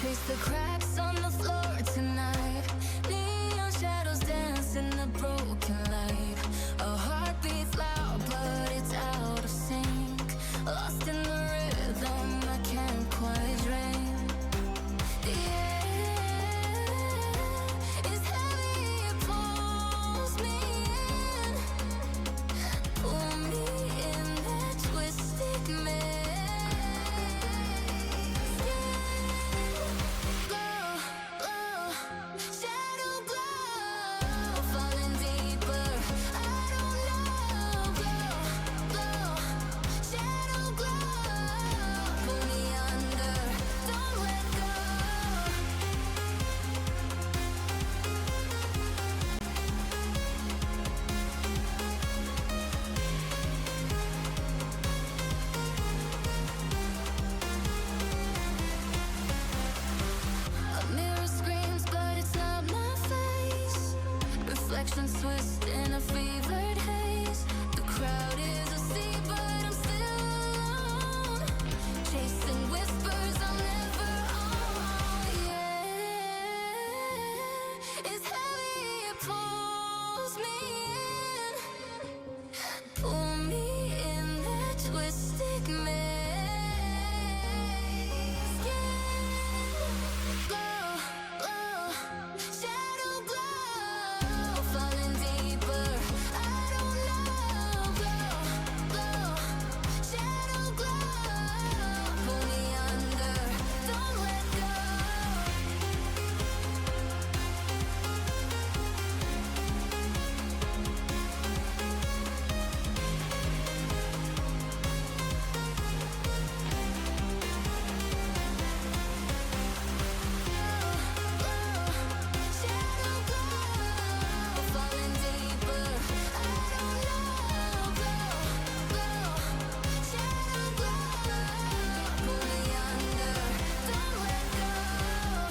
Trace the cracks on the floor tonight. Neon shadows dance in the broken light. A heart beats loud, but it's out of sync. Lost in the rhythm, I can't quite dream. The air is heavy, it pulls me in. Pull me in that twisted maze. Glow, glow, shadow glow, falling deeper. I don't know. Glow, glow, shadow glow, pull me under. Don't let go. A mirror screams, but it's not my face. Reflections twist in a fevered haze. The crowd is asleep, but I'm still alone. Chasing whispers I'll never own. Yeah, it's heavy, it pulls me in. Pull me in that twisted maze. Glow, glow, shadow glow, falling deeper. I don't know. Glow, glow, shadow glow, pull me under. Don't let go. Shadow glow, falling deeper. I don't know. Glow, glow, shadow glow, pull me under. Don't let go.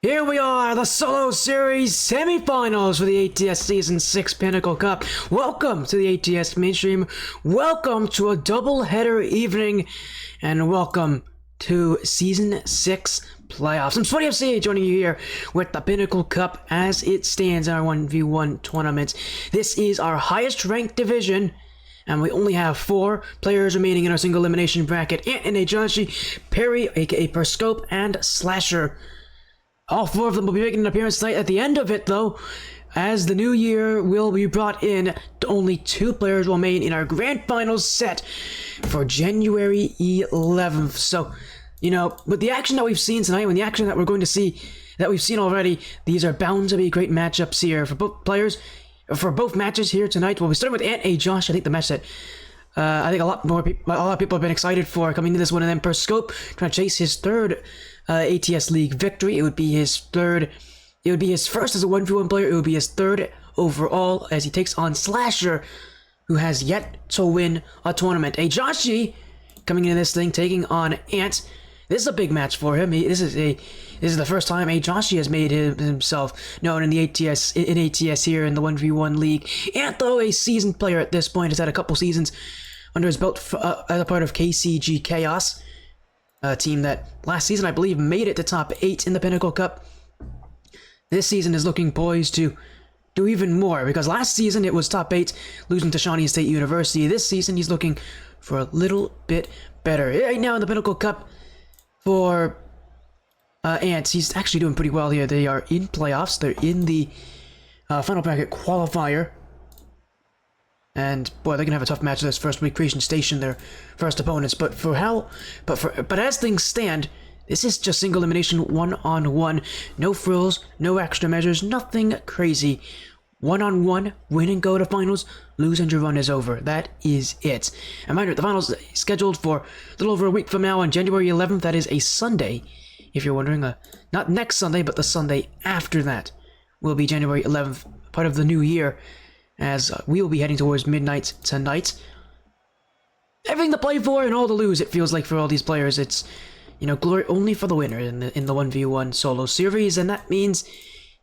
Here we are, the solo series semifinals for the ATS Season 6 Pinnacle Cup. Welcome to the ATS mainstream. Welcome to a double-header evening. And welcome to Season 6 playoffs. I'm Sweaty FC joining you here with the Pinnacle Cup as it stands in our 1v1 tournament. This is our highest ranked division. And we only have 4 players remaining in our single elimination bracket. Ant and ayejoshy, Peri, aka Perscope, and Slasher. All 4 of them will be making an appearance tonight. At the end of it, though, as the new year will be brought in, only 2 players will remain in our grand finals set for January 11th. So, you know, with the action that we've seen tonight, with the action that we're going to see, that we've seen already, these are bound to be great matchups here for both players, for both matches here tonight. We'll be starting with Ant ayejoshy. I think the match that I think a lot of people have been excited for coming into this one, and then Perscope trying to chase his 3rd ATS League victory. It would be his 3rd. It would be his first as a 1v1 player. It would be his 3rd overall as he takes on Slasher, who has yet to win a tournament. ayejoshy coming into this thing taking on Ant. This is a big match for him. This is the first time ayejoshy has made himself known in the ATS here in the 1v1 league. Ant, though a seasoned player at this point, has had a couple seasons under his belt as a part of KCG Chaos, a team that last season I believe made it to top 8 in the Pinnacle Cup. This season is looking poised to do even more, because last season it was top 8, losing to Shawnee State University. This season he's looking for a little bit better. Right now in the Pinnacle Cup for Ants, he's actually doing pretty well here. They are in playoffs. They're in the final bracket qualifier. And boy, they're gonna have a tough match this first week. Creation Station, their first opponents. But as things stand, this is just single elimination, 1-on-1. No frills, no extra measures, nothing crazy. 1-on-1, win and go to finals, lose and your run is over. That is it. And reminder, the finals is scheduled for a little over a week from now on January 11th. That is a Sunday, if you're wondering. Not next Sunday, but the Sunday after that will be January 11th, part of the new year, as we will be heading towards midnight tonight. Everything to play for and all to lose, it feels like, for all these players. It's, you know, glory only for the winner in the 1v1 solo series, and that means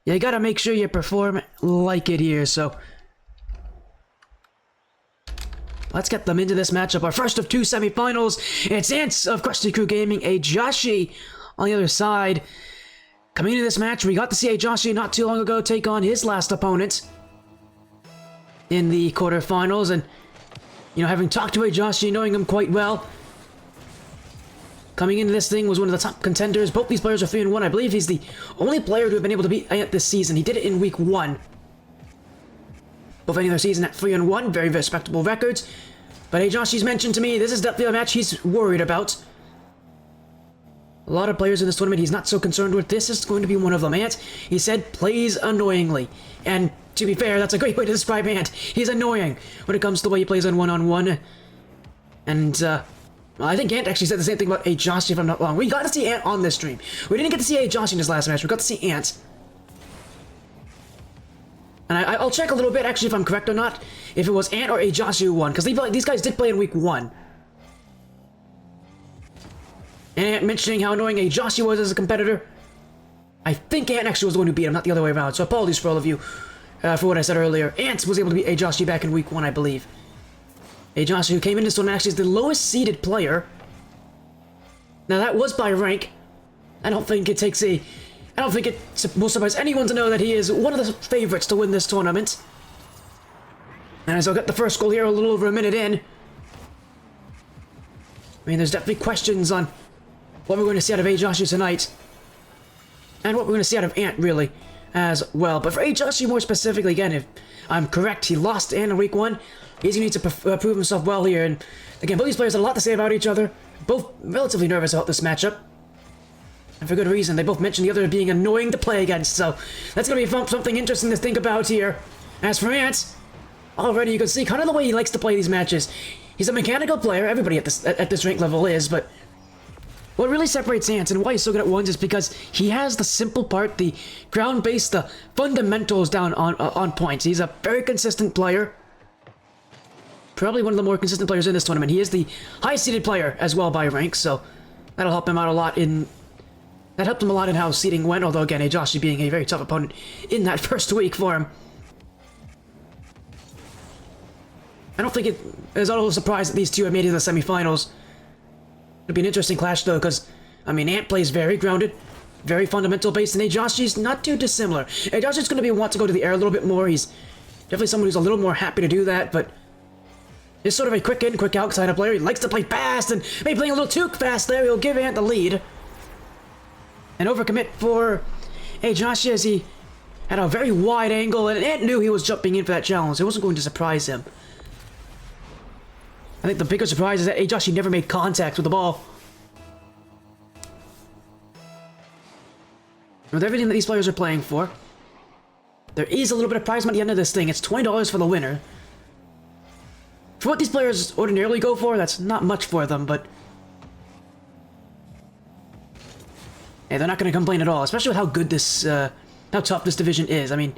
you gotta make sure you perform like it here, so... Let's get them into this matchup. Our first of 2 semifinals. It's Ants of Krusty Crew Gaming, ayejoshy on the other side. Coming into this match, we got to see ayejoshy not too long ago take on his last opponent in the quarterfinals, and, you know, having talked to ayejoshy, knowing him quite well, coming into this thing was one of the top contenders. Both these players are 3-1. I believe he's the only player to have been able to beat Ant this season. He did it in week 1 of any other season at 3-1. Very respectable records. But ayejoshy's mentioned to me this is definitely a match he's worried about. A lot of players in this tournament he's not so concerned with. This is going to be one of them. Ant, he said, plays annoyingly. And to be fair, that's a great way to describe Ant. He's annoying when it comes to the way he plays on one-on-one. And, well, I think Ant actually said the same thing about ayejoshy, if I'm not wrong. We got to see Ant on this stream. We didn't get to see ayejoshy in his last match. We got to see Ant. And I'll check a little bit, actually, if I'm correct or not, if it was Ant or ayejoshy who won, because these guys did play in week 1. And Ant mentioning how annoying ayejoshy was as a competitor. I think Ant actually was the one who beat him, not the other way around, so apologies for all of you for what I said earlier. Ant was able to beat ayejoshy back in week 1, I believe. ayejoshy, who came into this one, actually is the lowest seeded player. Now, that was by rank. I don't think it will surprise anyone to know that he is one of the favorites to win this tournament. And as I'll get the first goal here a little over a minute in. I mean, there's definitely questions on what we're going to see out of ayejoshy tonight. And what we're going to see out of Ant, really, as well. But for ayejoshy more specifically, again, if I'm correct, he lost to Ant in week 1. He's going to need to prove himself well here. And again, both these players have a lot to say about each other. Both relatively nervous about this matchup. And for good reason. They both mentioned the other being annoying to play against, so that's going to be something interesting to think about here. As for Ant, already you can see kind of the way he likes to play these matches. He's a mechanical player, everybody at this rank level is, but what really separates Ant and why he's so good at ones is because he has the simple part, the ground-based, the fundamentals down on points. He's a very consistent player. Probably one of the more consistent players in this tournament. He is the high-seeded player as well by rank, so that'll help him out a lot in... That helped him a lot in how seeding went, although again, ayejoshy being a very tough opponent in that first week for him. I don't think it is at all a surprise that these two have made it to the semifinals. It'll be an interesting clash though, because, I mean, Ant plays very grounded, very fundamental based, and ayejoshy's not too dissimilar. ayejoshy's going to want to go to the air a little bit more. He's definitely someone who's a little more happy to do that, but he's sort of a quick in, quick out kind of player. He likes to play fast, and maybe playing a little too fast there, he'll give Ant the lead. And overcommit for ayejoshy as he had a very wide angle, and Ant knew he was jumping in for that challenge. It wasn't going to surprise him. I think the bigger surprise is that ayejoshy never made contact with the ball. With everything that these players are playing for, there is a little bit of prize money at the end of this thing. It's $20 for the winner. For what these players ordinarily go for, that's not much for them, but... Hey, they're not going to complain at all, especially with how good this, how tough this division is. I mean,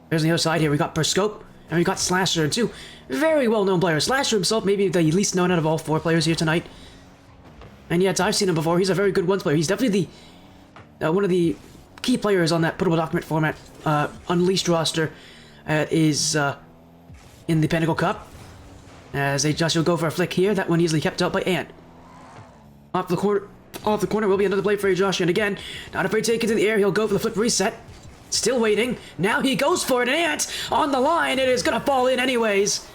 there's the other side here. We got Perscope, and we got Slasher, and 2 very well-known players. Slasher himself, maybe the least known out of all 4 players here tonight. And yet, I've seen him before. He's a very good ones player. He's definitely the one of the key players on that puttable document format Unleashed roster is in the Pinnacle Cup. As ayejoshy will go for a flick here. That one easily kept out by Ant. Off the corner will be another play for ayejoshy, and again, not afraid to take it to the air. He'll go for the flip reset. Still waiting. Now he goes for it, and Ant on the line. It is gonna fall in anyways.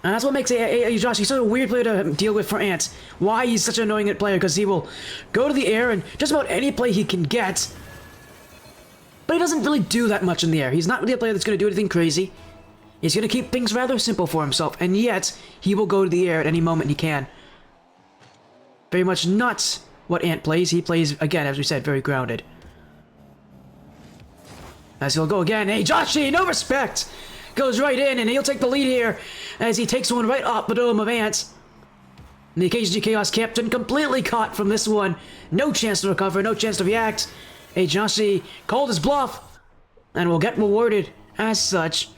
And that's what makes ayejoshy such a weird player to deal with for Ant. Why he's such an annoying player, because he will go to the air and just about any play he can get. But he doesn't really do that much in the air. He's not really a player that's gonna do anything crazy. He's gonna keep things rather simple for himself, and yet he will go to the air at any moment he can. Very much not what Ant plays. He plays, again, as we said, very grounded. As he'll go again. ayejoshy, no respect! Goes right in, and he'll take the lead here as he takes one right off the dome of Ant. And the ayejoshy Chaos Captain completely caught from this one. No chance to recover, no chance to react. ayejoshy called his bluff and will get rewarded as such.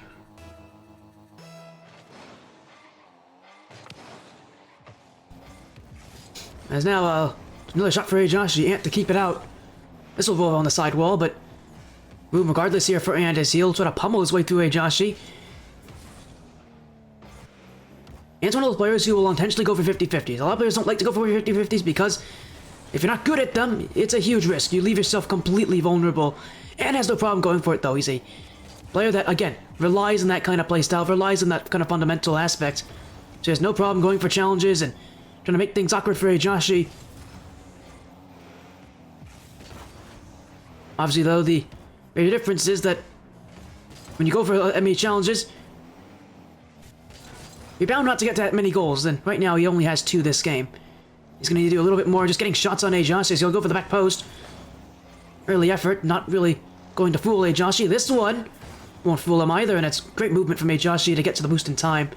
As now, another shot for ayejoshy. Ant to keep it out. This will roll on the side wall, but room regardless here for Ant as he'll try to pummel his way through ayejoshy. Ant's one of those players who will intentionally go for 50-50s. A lot of players don't like to go for 50-50s because if you're not good at them, it's a huge risk. You leave yourself completely vulnerable. Ant has no problem going for it though. He's a player that, again, relies on that kind of playstyle, relies on that kind of fundamental aspect. So he has no problem going for challenges and trying to make things awkward for ayejoshy. Obviously though, the major difference is that when you go for many challenges, you're bound not to get that many goals, and right now he only has 2 this game. He's going to need to do a little bit more, just getting shots on ayejoshy, so he'll go for the back post. Early effort, not really going to fool ayejoshy. This one won't fool him either, and it's great movement from ayejoshy to get to the boost in time.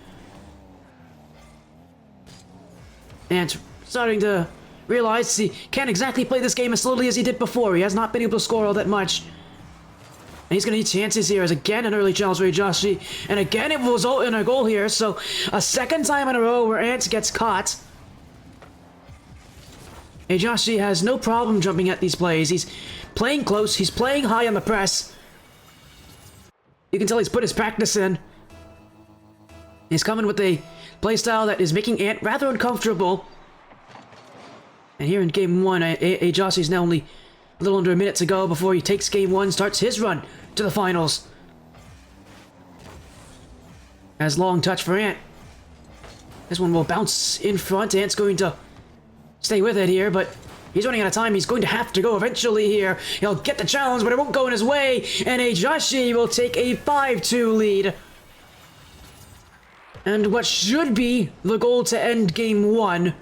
And starting to realize he can't exactly play this game as slowly as he did before. He has not been able to score all that much. And he's going to need chances here as again an early challenge for ayejoshy. And again it will result in a goal here. So a second time in a row where Ant gets caught. ayejoshy has no problem jumping at these plays. He's playing close. He's playing high on the press. You can tell he's put his practice in. He's coming with a playstyle that is making Ant rather uncomfortable. And here in game 1, ayejoshy is now only a little under a minute to go before he takes game 1, starts his run to the finals. As long touch for Ant. This one will bounce in front. Ant's going to stay with it here, but he's running out of time. He's going to have to go eventually here. He'll get the challenge, but it won't go in his way. And ayejoshy will take a 5-2 lead. And what should be the goal to end game 1.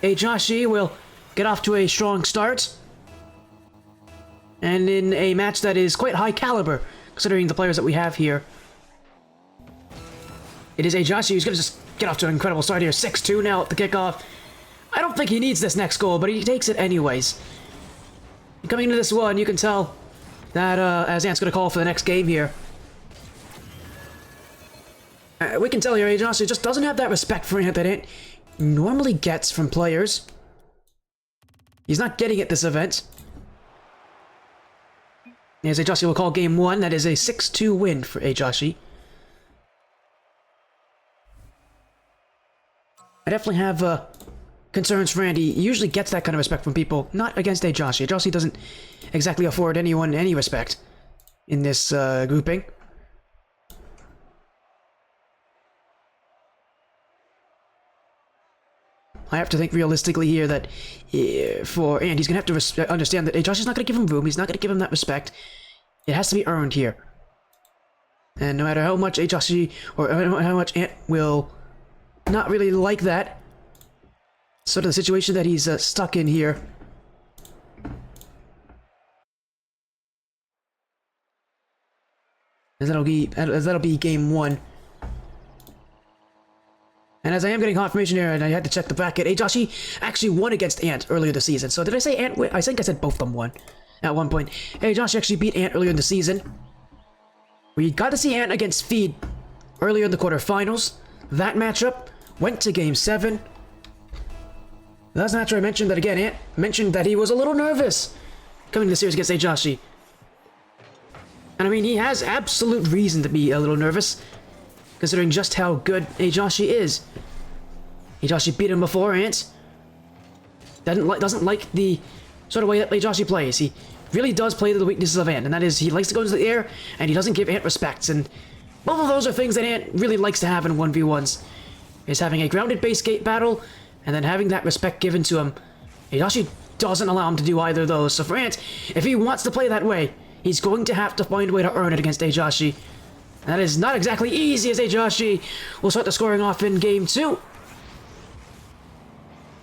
ayejoshy will get off to a strong start. And in a match that is quite high caliber, considering the players that we have here. It is ayejoshy who's going to just get off to an incredible start here. 6-2 now at the kickoff. I don't think he needs this next goal, but he takes it anyways. Coming into this one, you can tell that as Ant's going to call for the next game here. We can tell here ayejoshy just doesn't have that respect for Ant that Ant normally gets from players. He's not getting it this event. As ayejoshy will call game 1, that is a 6-2 win for ayejoshy. I definitely have concerns for Ant. He usually gets that kind of respect from people, not against ayejoshy. ayejoshy doesn't exactly afford anyone any respect in this grouping. I have to think realistically here that for Ant, he's going to have to understand that ayejoshy's not going to give him room. He's not going to give him that respect. It has to be earned here. And no matter how much ayejoshy or how much Ant will not really like that, sort of the situation that he's stuck in here. As that'll be game 1. And as I am getting confirmation here, and I had to check the bracket, ayejoshy actually won against Ant earlier this season. So did I say Ant? I think I said both of them won at one point. ayejoshy actually beat Ant earlier in the season. We got to see Ant against Feed earlier in the quarterfinals. That matchup went to game 7. Last match I mentioned that again, Ant mentioned that he was a little nervous coming to the series against ayejoshy. And I mean, he has absolute reason to be a little nervous, considering just how good ayejoshy is. ayejoshy beat him before. Ant doesn't like the sort of way that ayejoshy plays. He really does play to the weaknesses of Ant, and that is he likes to go into the air, and he doesn't give Ant respect. And both of those are things that Ant really likes to have in 1v1s. Is having a grounded base gate battle, and then having that respect given to him. ayejoshy doesn't allow him to do either of those. So for Ant, if he wants to play that way, he's going to have to find a way to earn it against ayejoshy. That is not exactly easy, as ayejoshy will start the scoring off in game 2.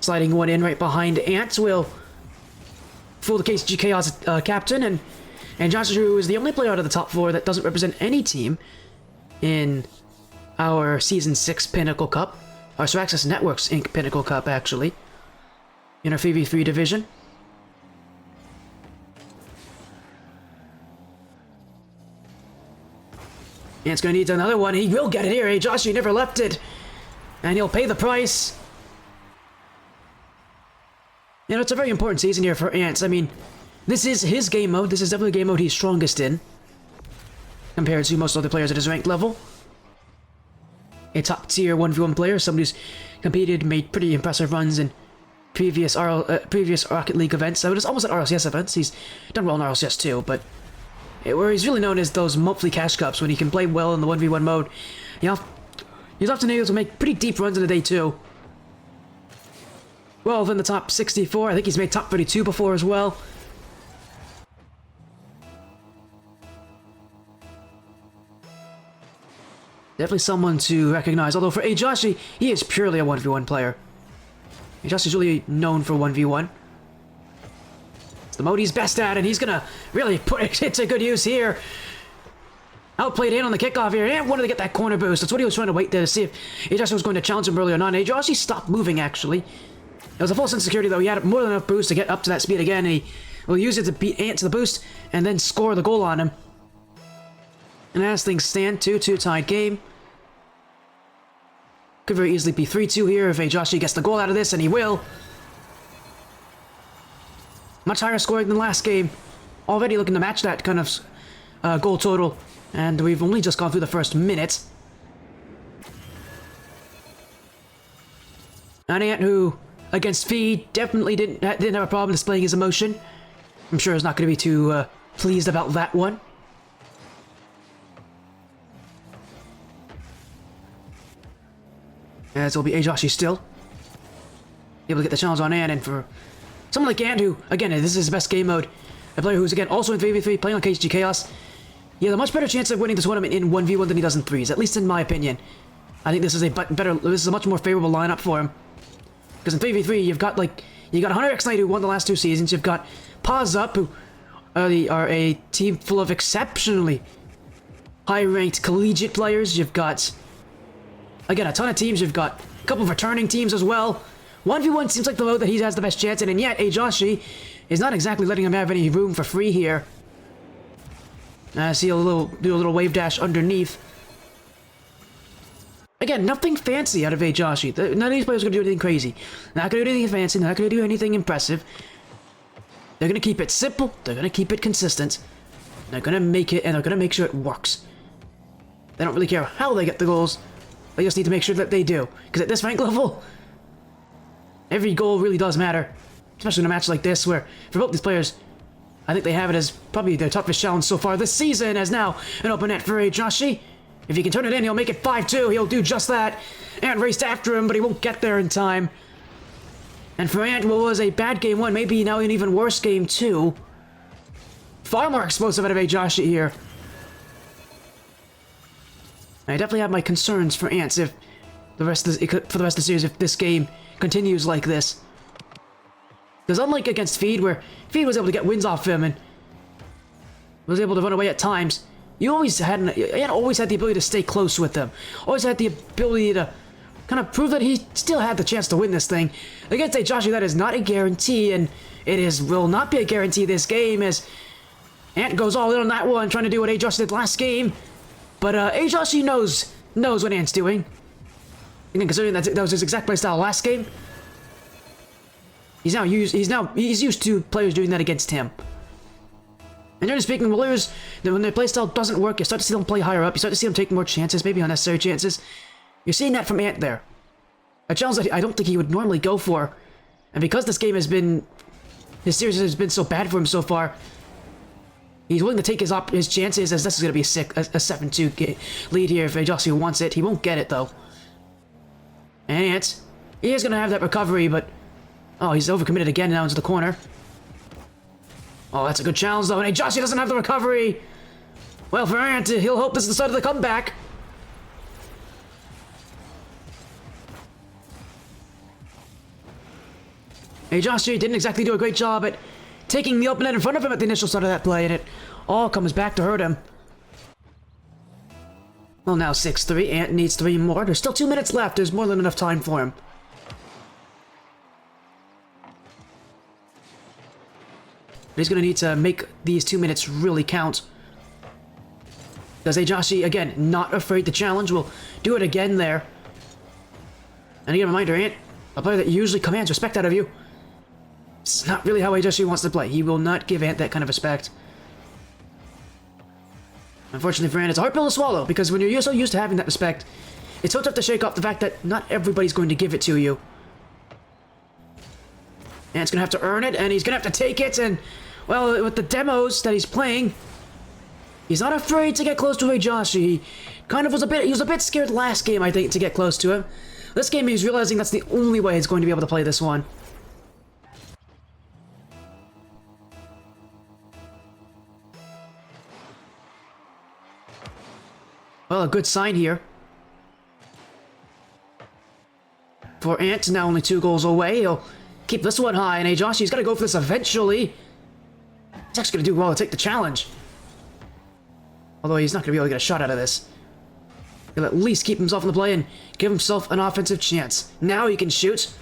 Sliding one in right behind Ant will fool the KCGK's captain, and ayejoshy, who is the only player out of the top 4 that doesn't represent any team in our Season 6 Pinnacle Cup. Our Access Networks Inc. Pinnacle Cup, actually. In our 3v3 division. Ant's gonna need another one. He will get it here. ayejoshy never left it. And he'll pay the price. You know, it's a very important season here for Ants. I mean, this is his game mode. This is definitely the game mode he's strongest in, compared to most other players at his ranked level. A top-tier 1v1 player, somebody who's competed, made pretty impressive runs in previous Rocket League events. So it was almost at RLCS events. He's done well in RLCS too, but where he's really known as those monthly cash cups, when he can play well in the 1v1 mode. You know, he's often able to make pretty deep runs in the day too. Well, within the top 64, I think he's made top 32 before as well. Definitely someone to recognize, although for ayejoshy, he is purely a 1v1 player. ayejoshy is really known for 1v1. It's the mode he's best at, and he's gonna really put it to good use here. Outplayed in on the kickoff here, and wanted to get that corner boost. That's what he was trying to wait there to see if ayejoshy was going to challenge him earlier on. ayejoshy stopped moving, actually. It was a false insecurity, though. He had more than enough boost to get up to that speed again, and he will use it to beat Ant to the boost, and then score the goal on him. And as things stand, 2-2 tied game. Could very easily be 3-2 here if ayejoshy gets the goal out of this, and he will. Much higher scoring than last game. Already looking to match that kind of goal total. And we've only just gone through the first minute. An Ant who, against Feed, definitely didn't have a problem displaying his emotion. I'm sure he's not going to be too pleased about that one. As it'll be ayejoshy still. Able to get the challenge on Ant, and for someone like Ant who, again, this is his best game mode. A player who's, again, also in 3v3, playing on KG Chaos. He has a much better chance of winning the tournament in 1v1 than he does in 3s, at least in my opinion. I think this is a much more favorable lineup for him. Because in 3v3, you've got Hunter X Knight, who won the last 2 seasons. You've got Pause Up, who are a team full of exceptionally high-ranked collegiate players. You've got, again, a ton of teams. You've got a couple of returning teams as well. 1v1 seems like the mode that he has the best chance in, and yet ayejoshy is not exactly letting him have any room for free here. I see do a little wave dash underneath. Again, nothing fancy out of ayejoshy. None of these players are going to do anything crazy. Not going to do anything fancy, not going to do anything impressive. They're going to keep it simple, they're going to keep it consistent. They're going to make it, and they're going to make sure it works. They don't really care how they get the goals. They just need to make sure that they do. Because at this rank level, every goal really does matter. Especially in a match like this, where for both these players, I think they have it as probably their toughest challenge so far this season, as now an open net for ayejoshy. If he can turn it in, he'll make it 5-2. He'll do just that. Ant raced after him, but he won't get there in time. And for Ant, what was a bad game 1, maybe now an even worse game 2. Far more explosive out of ayejoshy here. I definitely have my concerns for Ants if for the rest of the series, if this game continues like this. Because unlike against Feed, where Feed was able to get wins off him and was able to run away at times, Ant always had the ability to stay close with them. Always had the ability to kind of prove that he still had the chance to win this thing. Against ayejoshy, that is not a guarantee, and will not be a guarantee this game, as Ant goes all in on that one, trying to do what ayejoshy did last game. But ayejoshy knows what Ant's doing. And considering that was his exact playstyle last game, he's used to players doing that against him. And generally speaking, players, when their playstyle doesn't work, you start to see them play higher up, you start to see them take more chances, maybe unnecessary chances. You're seeing that from Ant there. A challenge that I don't think he would normally go for. And because this game his series has been so bad for him so far, he's willing to take his chances, as this is going to be a 7-2 lead here if ayejoshy wants it. He won't get it, though. And Ant, he is going to have that recovery, but oh, he's overcommitted again now into the corner. Oh, that's a good challenge, though, and ayejoshy doesn't have the recovery. Well, for Ant, he'll hope this is the start of the comeback. ayejoshy didn't exactly do a great job at taking the open net in front of him at the initial start of that play, and it all comes back to hurt him. Well, now 6-3. Ant needs 3 more. There's still 2 minutes left. There's more than enough time for him. He's going to need to make these 2 minutes really count. Because ayejoshy, again, not afraid to challenge, will do it again there. And again, reminder, Ant, a player that usually commands respect out of you. It's not really how ayejoshy wants to play. He will not give Ant that kind of respect. Unfortunately for Ant, it's a hard pill to swallow, because when you're so used to having that respect, it's so tough to shake off the fact that not everybody's going to give it to you. Ant's gonna have to earn it, and he's gonna have to take it, and, well, with the demos that he's playing, he's not afraid to get close to ayejoshy. He kind of was he was a bit scared last game, I think, to get close to him. This game, he's realizing that's the only way he's going to be able to play this one. Well, a good sign here for Ant, now only 2 goals away. He'll keep this one high, and ayejoshy's gotta go for this eventually. He's actually gonna do well to take the challenge. Although he's not gonna be able to get a shot out of this. He'll at least keep himself in the play and give himself an offensive chance. Now he can shoot,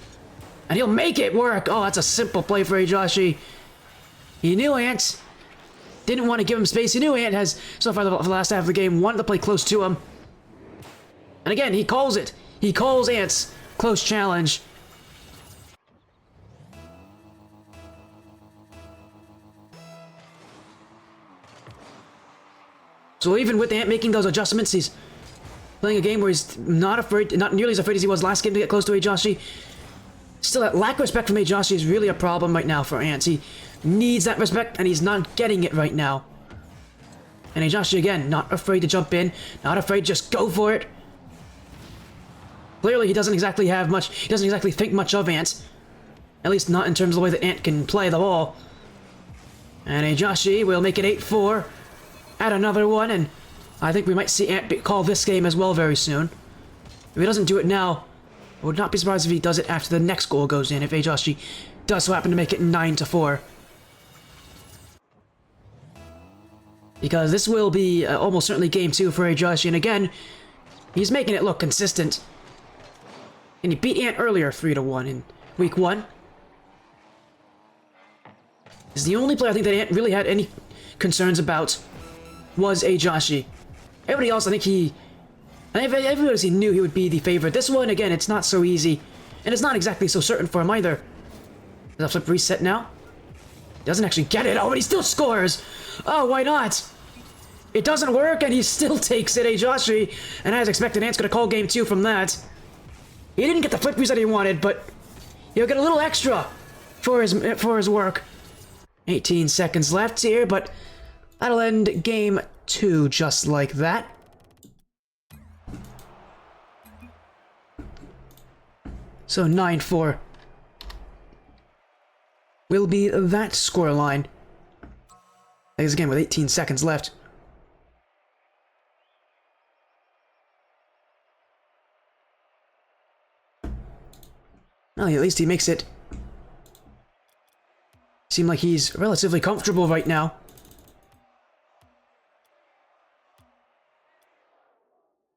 and he'll make it work. Oh, that's a simple play for ayejoshy. He knew Ant didn't want to give him space. He knew Ant has, so far for the last half of the game, wanted to play close to him. And again, he calls it. He calls Ant's close challenge. So even with Ant making those adjustments, he's playing a game where he's not nearly as afraid as he was last game to get close to ayejoshy. Still, that lack of respect from ayejoshy is really a problem right now for Ant. He needs that respect, and he's not getting it right now. And ayejoshy, again, not afraid to jump in, not afraid to just go for it. Clearly, he doesn't exactly have much, he doesn't exactly think much of Ant. At least not in terms of the way that Ant can play the ball. And ayejoshy will make it 8-4. Add another one, and I think we might see Ant call this game as well very soon. If he doesn't do it now, I would not be surprised if he does it after the next goal goes in, if ayejoshy does so happen to make it 9-4. Because this will be almost certainly game 2 for ayejoshy, and again, he's making it look consistent. And he beat Ant earlier 3-1 in week 1. This is the only player I think that Ant really had any concerns about was ayejoshy. Everybody else, I think everybody else he knew he would be the favorite. This one, again, it's not so easy. And it's not exactly so certain for him either. Does that flip reset now? Doesn't actually get it. Oh, but he still scores! Oh, why not? It doesn't work, and he still takes it, ayejoshy. And as expected, Ant's gonna call game 2 from that. He didn't get the flip reset he wanted, but he'll get a little extra for his work. 18 seconds left here, but that'll end game 2 just like that. So 9-4 will be that scoreline. Thanks again with 18 seconds left. Well, at least he makes it seem like he's relatively comfortable right now.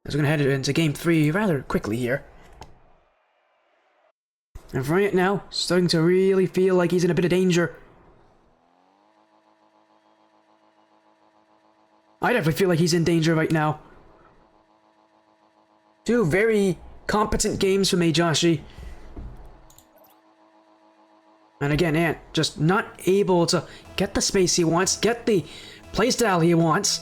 As we're gonna head into game 3 rather quickly here. And for Ant now, starting to really feel like he's in a bit of danger. I definitely feel like he's in danger right now. 2 very competent games from ayejoshy. And again, Ant just not able to get the space he wants, get the playstyle he wants.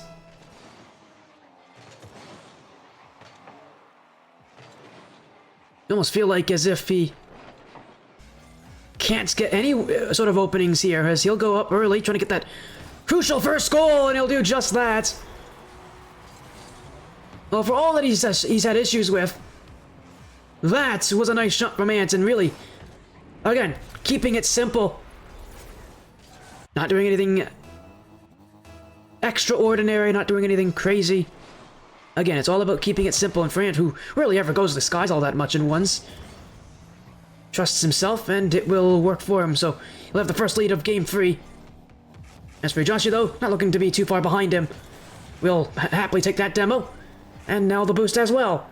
You almost feel like as if he can't get any sort of openings here, as he'll go up early trying to get that crucial first goal, and he'll do just that. Well, for all that he's had issues with, that was a nice shot from Ant, and really, again, keeping it simple. Not doing anything extraordinary, not doing anything crazy. Again, it's all about keeping it simple, and for Ant, who rarely ever goes to the skies all that much in ones, trusts himself, and it will work for him, so he'll have the first lead of game 3. As for ayejoshy, though, not looking to be too far behind him. We'll happily take that demo, and now the boost as well.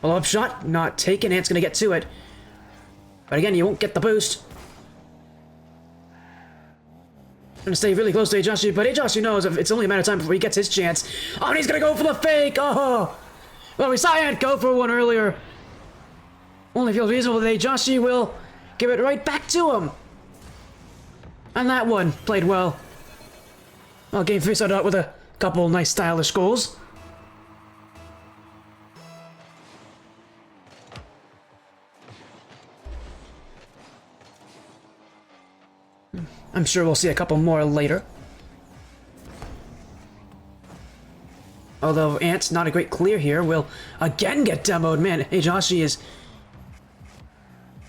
Follow-up shot, not taken. Ant's gonna get to it. But again, you won't get the boost. Gonna stay really close to ayejoshy, but ayejoshy knows it's only a matter of time before he gets his chance. Oh, and he's gonna go for the fake! Oh! Well, we saw Ant go for one earlier. Only feels reasonable that ayejoshy will give it right back to him. And that one played well. Well, game 3 started out with a couple nice stylish goals. I'm sure we'll see a couple more later. Although Ant's not a great clear here, will again get demoed. Man, ayejoshy is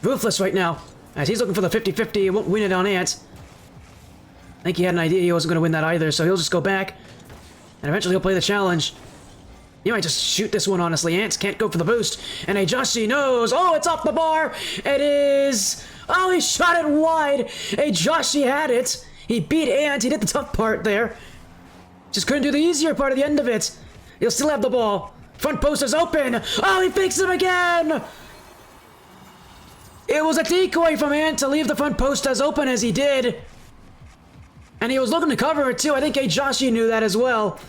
ruthless right now, as he's looking for the 50-50. He won't win it on Ant. I think he had an idea he wasn't going to win that either, so he'll just go back, and eventually he'll play the challenge. He might just shoot this one, honestly. Ant can't go for the boost, and ayejoshy knows. Oh, it's off the bar! It is... Oh, he shot it wide! ayejoshy had it! He beat Ant, he did the tough part there. Just couldn't do the easier part at the end of it. He'll still have the ball. Front post is open! Oh, he fakes him again! It was a decoy from Ant to leave the front post as open as he did. And he was looking to cover it too. I think ayejoshy knew that as well.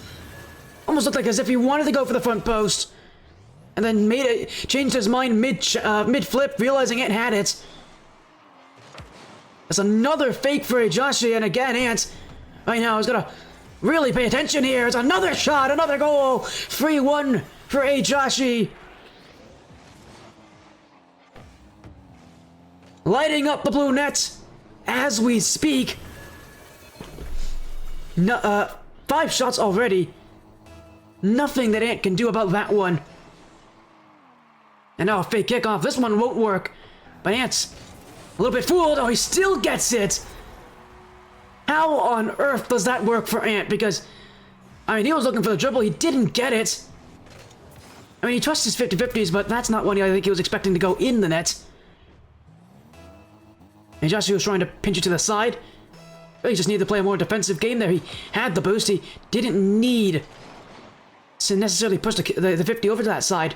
Almost looked like as if he wanted to go for the front post. And then changed his mind mid-flip, realizing Ant had it. That's another fake for ayejoshy, and again, Ant right now is gonna really pay attention here. It's another shot, another goal. 3-1 for ayejoshy. Lighting up the blue net as we speak. No, 5 shots already. Nothing that Ant can do about that one. And now a fake kickoff. This one won't work. But Ant's a little bit fooled. Oh, he still gets it. How on earth does that work for Ant? Because, I mean, he was looking for the dribble. He didn't get it. I mean, he trusts his 50-50s, but that's not one I think he was expecting to go in the net. ayejoshy was trying to pinch it to the side. He just needed to play a more defensive game there. He had the boost. He didn't need to necessarily push the 50 over to that side.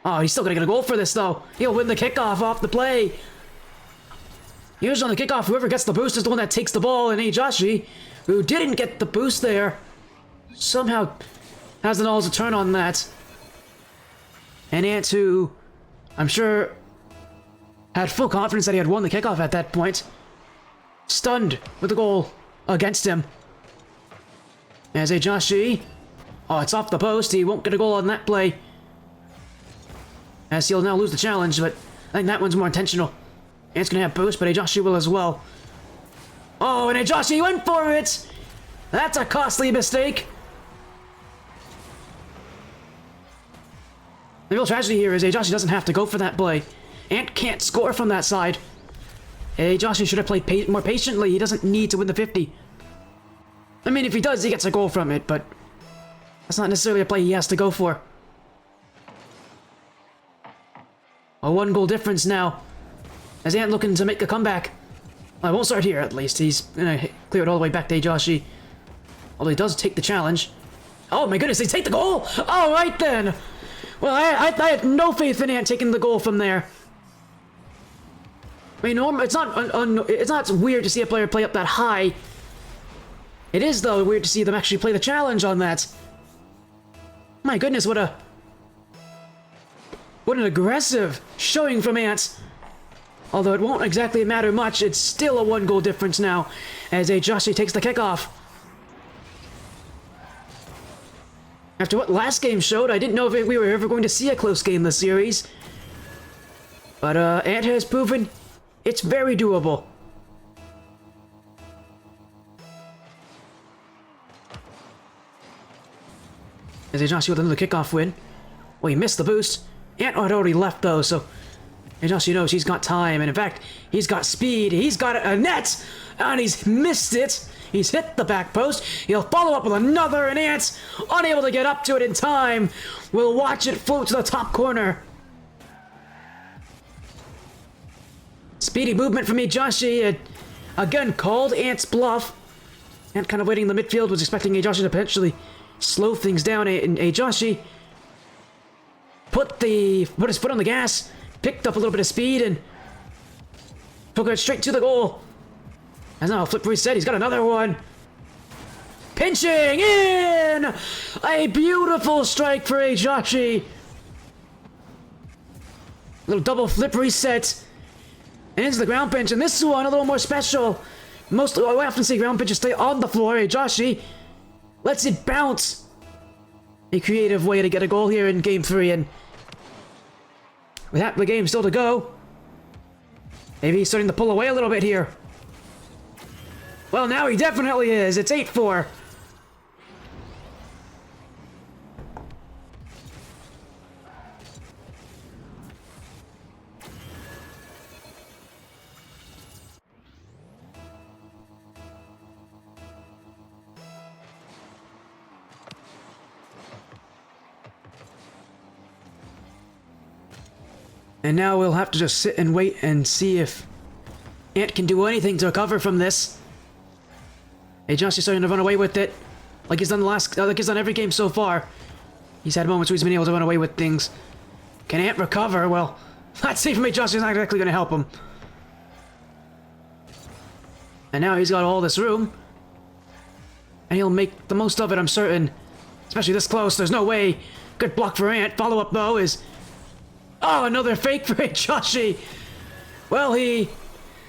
Oh, he's still gonna get a goal for this, though. He'll win the kickoff off the play. Usually on the kickoff, whoever gets the boost is the one that takes the ball, and ayejoshy, who didn't get the boost there, somehow has the knowledge to turn on that. And Ant, who I'm sure had full confidence that he had won the kickoff at that point, stunned with the goal against him. As ayejoshy, oh, it's off the post. He won't get a goal on that play, as he'll now lose the challenge, but I think that one's more intentional. Ant's gonna have boost, but ayejoshy will as well. Oh, and ayejoshy went for it! That's a costly mistake. The real tragedy here is ayejoshy doesn't have to go for that play. Ant can't score from that side. ayejoshy should have played more patiently. He doesn't need to win the 50. I mean, if he does, he gets a goal from it, but that's not necessarily a play he has to go for. A 1-goal difference now, as Ant looking to make a comeback. I won't start here, at least. He's gonna clear it all the way back to ayejoshy. Although he does take the challenge. Oh my goodness, they take the goal! All right then! Well, I had no faith in Ant taking the goal from there. I mean, it's not weird to see a player play up that high. It is, though, weird to see them actually play the challenge on that. My goodness, what an aggressive showing from Ant. Although it won't exactly matter much, it's still a 1-goal difference now, as ayejoshy takes the kickoff. After what last game showed, I didn't know if we were ever going to see a close game this series. But Ant has proven it's very doable. As ayejoshy with another kickoff win. Well, he missed the boost. Ant had already left, though, so ayejoshy knows he's got time, and in fact, he's got speed, he's got a net, and he's missed it. He's hit the back post. He'll follow up with another, and Ant, unable to get up to it in time, will watch it float to the top corner. Speedy movement from ayejoshy, again called Ant's bluff. Ant kind of waiting in the midfield, was expecting ayejoshy to potentially slow things down, and ayejoshy put his foot on the gas, picked up a little bit of speed, and took it straight to the goal. As now flip reset, he's got another one. Pinching in! A beautiful strike for ayejoshy. Little double flip reset. And into the ground pinch, and this one a little more special. Most I often see ground pitches stay on the floor. ayejoshy lets it bounce. A creative way to get a goal here in Game 3, and with half the game still to go, maybe he's starting to pull away a little bit here. Well, now he definitely is. It's 8-4. And now we'll have to just sit and wait and see if Ant can do anything to recover from this. ayejoshy's starting to run away with it, like he's done like he's done every game so far. He's had moments where he's been able to run away with things. Can Ant recover? Well, that save from ayejoshy is not exactly going to help him. And now he's got all this room, and he'll make the most of it, I'm certain. Especially this close. There's no way. Good block for Ant. Follow up though is. Oh, another fake for ayejoshy! Well, he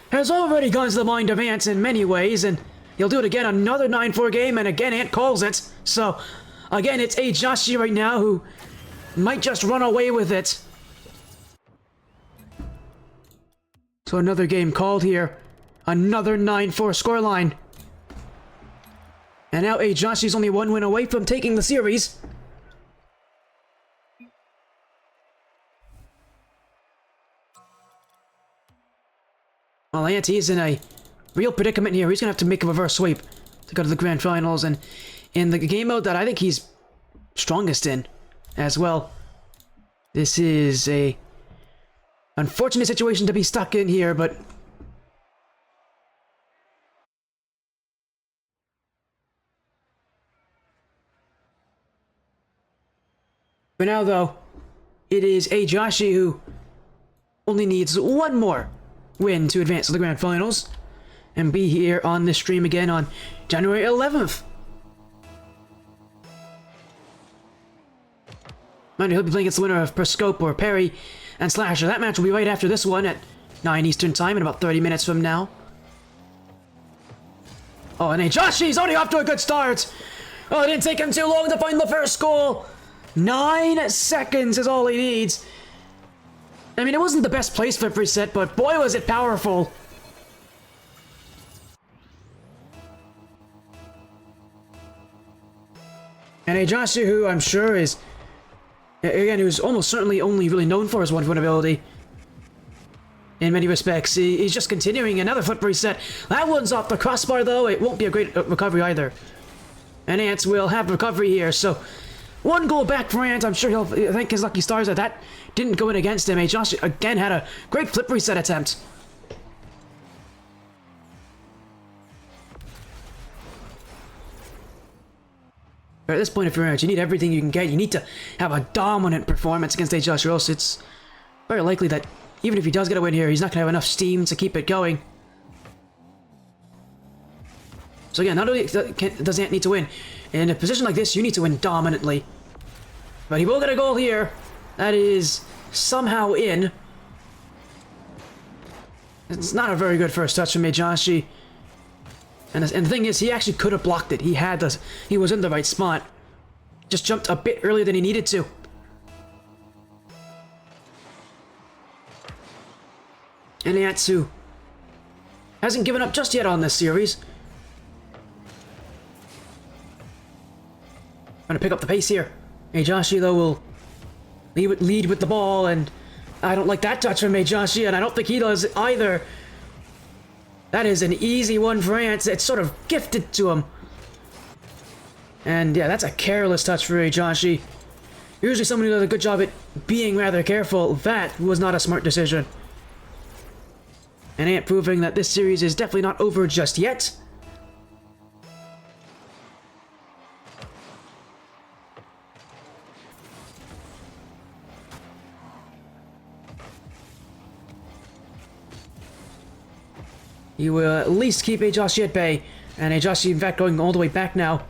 has already gone to the mind of Ant in many ways, and he'll do it again, another 9-4 game, and again Ant calls it. So, again, it's ayejoshy right now who might just run away with it. So another game called here. Another 9-4 scoreline. And now ayejoshy's only one win away from taking the series. Well, Ant, he's in a real predicament here. He's going to have to make a reverse sweep to go to the grand finals. And in the game mode that I think he's strongest in as well. This is a unfortunate situation to be stuck in here, but for now, though, it is ayejoshy who only needs one more win to advance to the grand finals and be here on this stream again on January 11th. Mind you, he'll be playing against the winner of Scope or Peri and Slasher. That match will be right after this one at 9 Eastern Time in about 30 minutes from now. Oh, and ayejoshy's already off to a good start. Oh, it didn't take him too long to find the first goal. 9 seconds is all he needs. I mean, it wasn't the best place for reset, but boy was it powerful. And ayejoshy, who I'm sure is, again, who's almost certainly only really known for his one-foot ability. In many respects, he's just continuing another foot reset. That one's off the crossbar, though. It won't be a great recovery either. And Ant will have recovery here, so one goal back for Ant. I'm sure he'll thank his lucky stars that didn't go in against him. ayejoshy again had a great flip reset attempt. At this point, if you're Ant, you need everything you can get. You need to have a dominant performance against ayejoshy, or else it's very likely that even if he does get a win here, he's not going to have enough steam to keep it going. So again, not only does Ant need to win, in a position like this, you need to win dominantly. But he will get a goal here. That is somehow in. It's not a very good first touch from ayejoshy. And the thing is, he actually could have blocked it. He was in the right spot. Just jumped a bit earlier than he needed to. And Yatsu hasn't given up just yet on this series. Gonna pick up the pace here. ayejoshy, though, will lead with the ball, and I don't like that touch from ayejoshy, and I don't think he does either. That is an easy one for Ant. It's sort of gifted to him. And yeah, that's a careless touch for ayejoshy. Usually someone who does a good job at being rather careful. That was not a smart decision. And Ant proving that this series is definitely not over just yet. He will at least keep ayejoshy at bay, and ayejoshy, in fact, going all the way back now.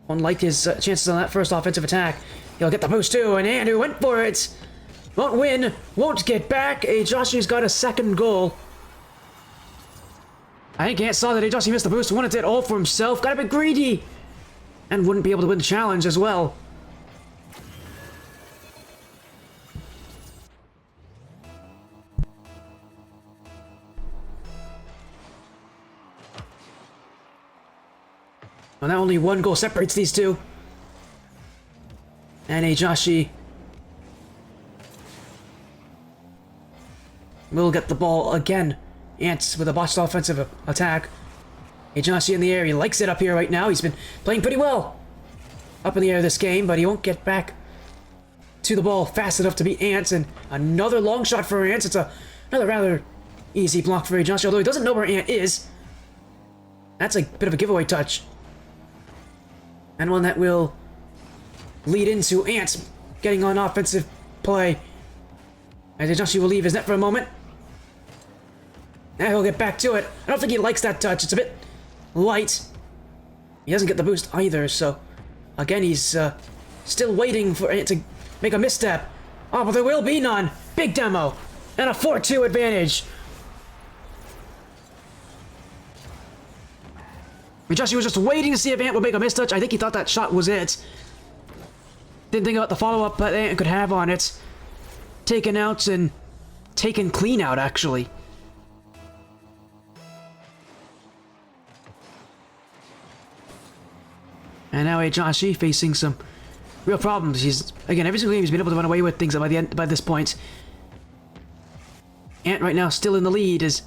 Unlike his chances on that first offensive attack, he'll get the boost too, and Ant, who went for it, won't win, won't get back. ayejoshy's got a second goal. I think Ant saw that ayejoshy missed the boost, wanted it all for himself, got a bit greedy, and wouldn't be able to win the challenge as well. Well, now only one goal separates these two. And ayejoshy will get the ball again. Ants with a botched offensive attack. ayejoshy in the air. He likes it up here right now. He's been playing pretty well up in the air this game, but he won't get back to the ball fast enough to beat Ants. And another long shot for Ants. It's another rather easy block for ayejoshy, although he doesn't know where Ant is. That's a bit of a giveaway touch. And one that will lead into Ants getting on offensive play. As ayejoshy will leave his net for a moment. Now he'll get back to it. I don't think he likes that touch. It's a bit light. He doesn't get the boost either, so again, he's still waiting for Ant to make a misstep. Oh, but there will be none. Big demo. And a 4-2 advantage. ayejoshy was just waiting to see if Ant would make a mistouch. I think he thought that shot was it. Didn't think about the follow-up that Ant could have on it. Taken out and taken clean out, actually. And now ayejoshy facing some real problems. He's, again, every single game he's been able to run away with things by this point. Ant right now still in the lead is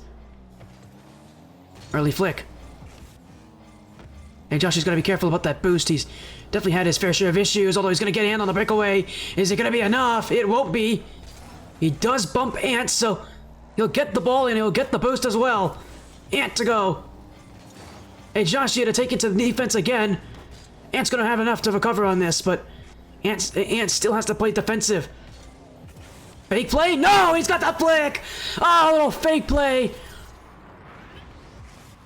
early flick. ayejoshy's got to be careful about that boost. He's definitely had his fair share of issues, although he's going to get Ant on the breakaway. Is it going to be enough? It won't be. He does bump Ant, so he'll get the ball and he'll get the boost as well. Ant to go. ayejoshy to take it to the defense again. Ant's going to have enough to recover on this, but Ant still has to play defensive. Fake play? No! He's got the flick! Oh, a little fake play.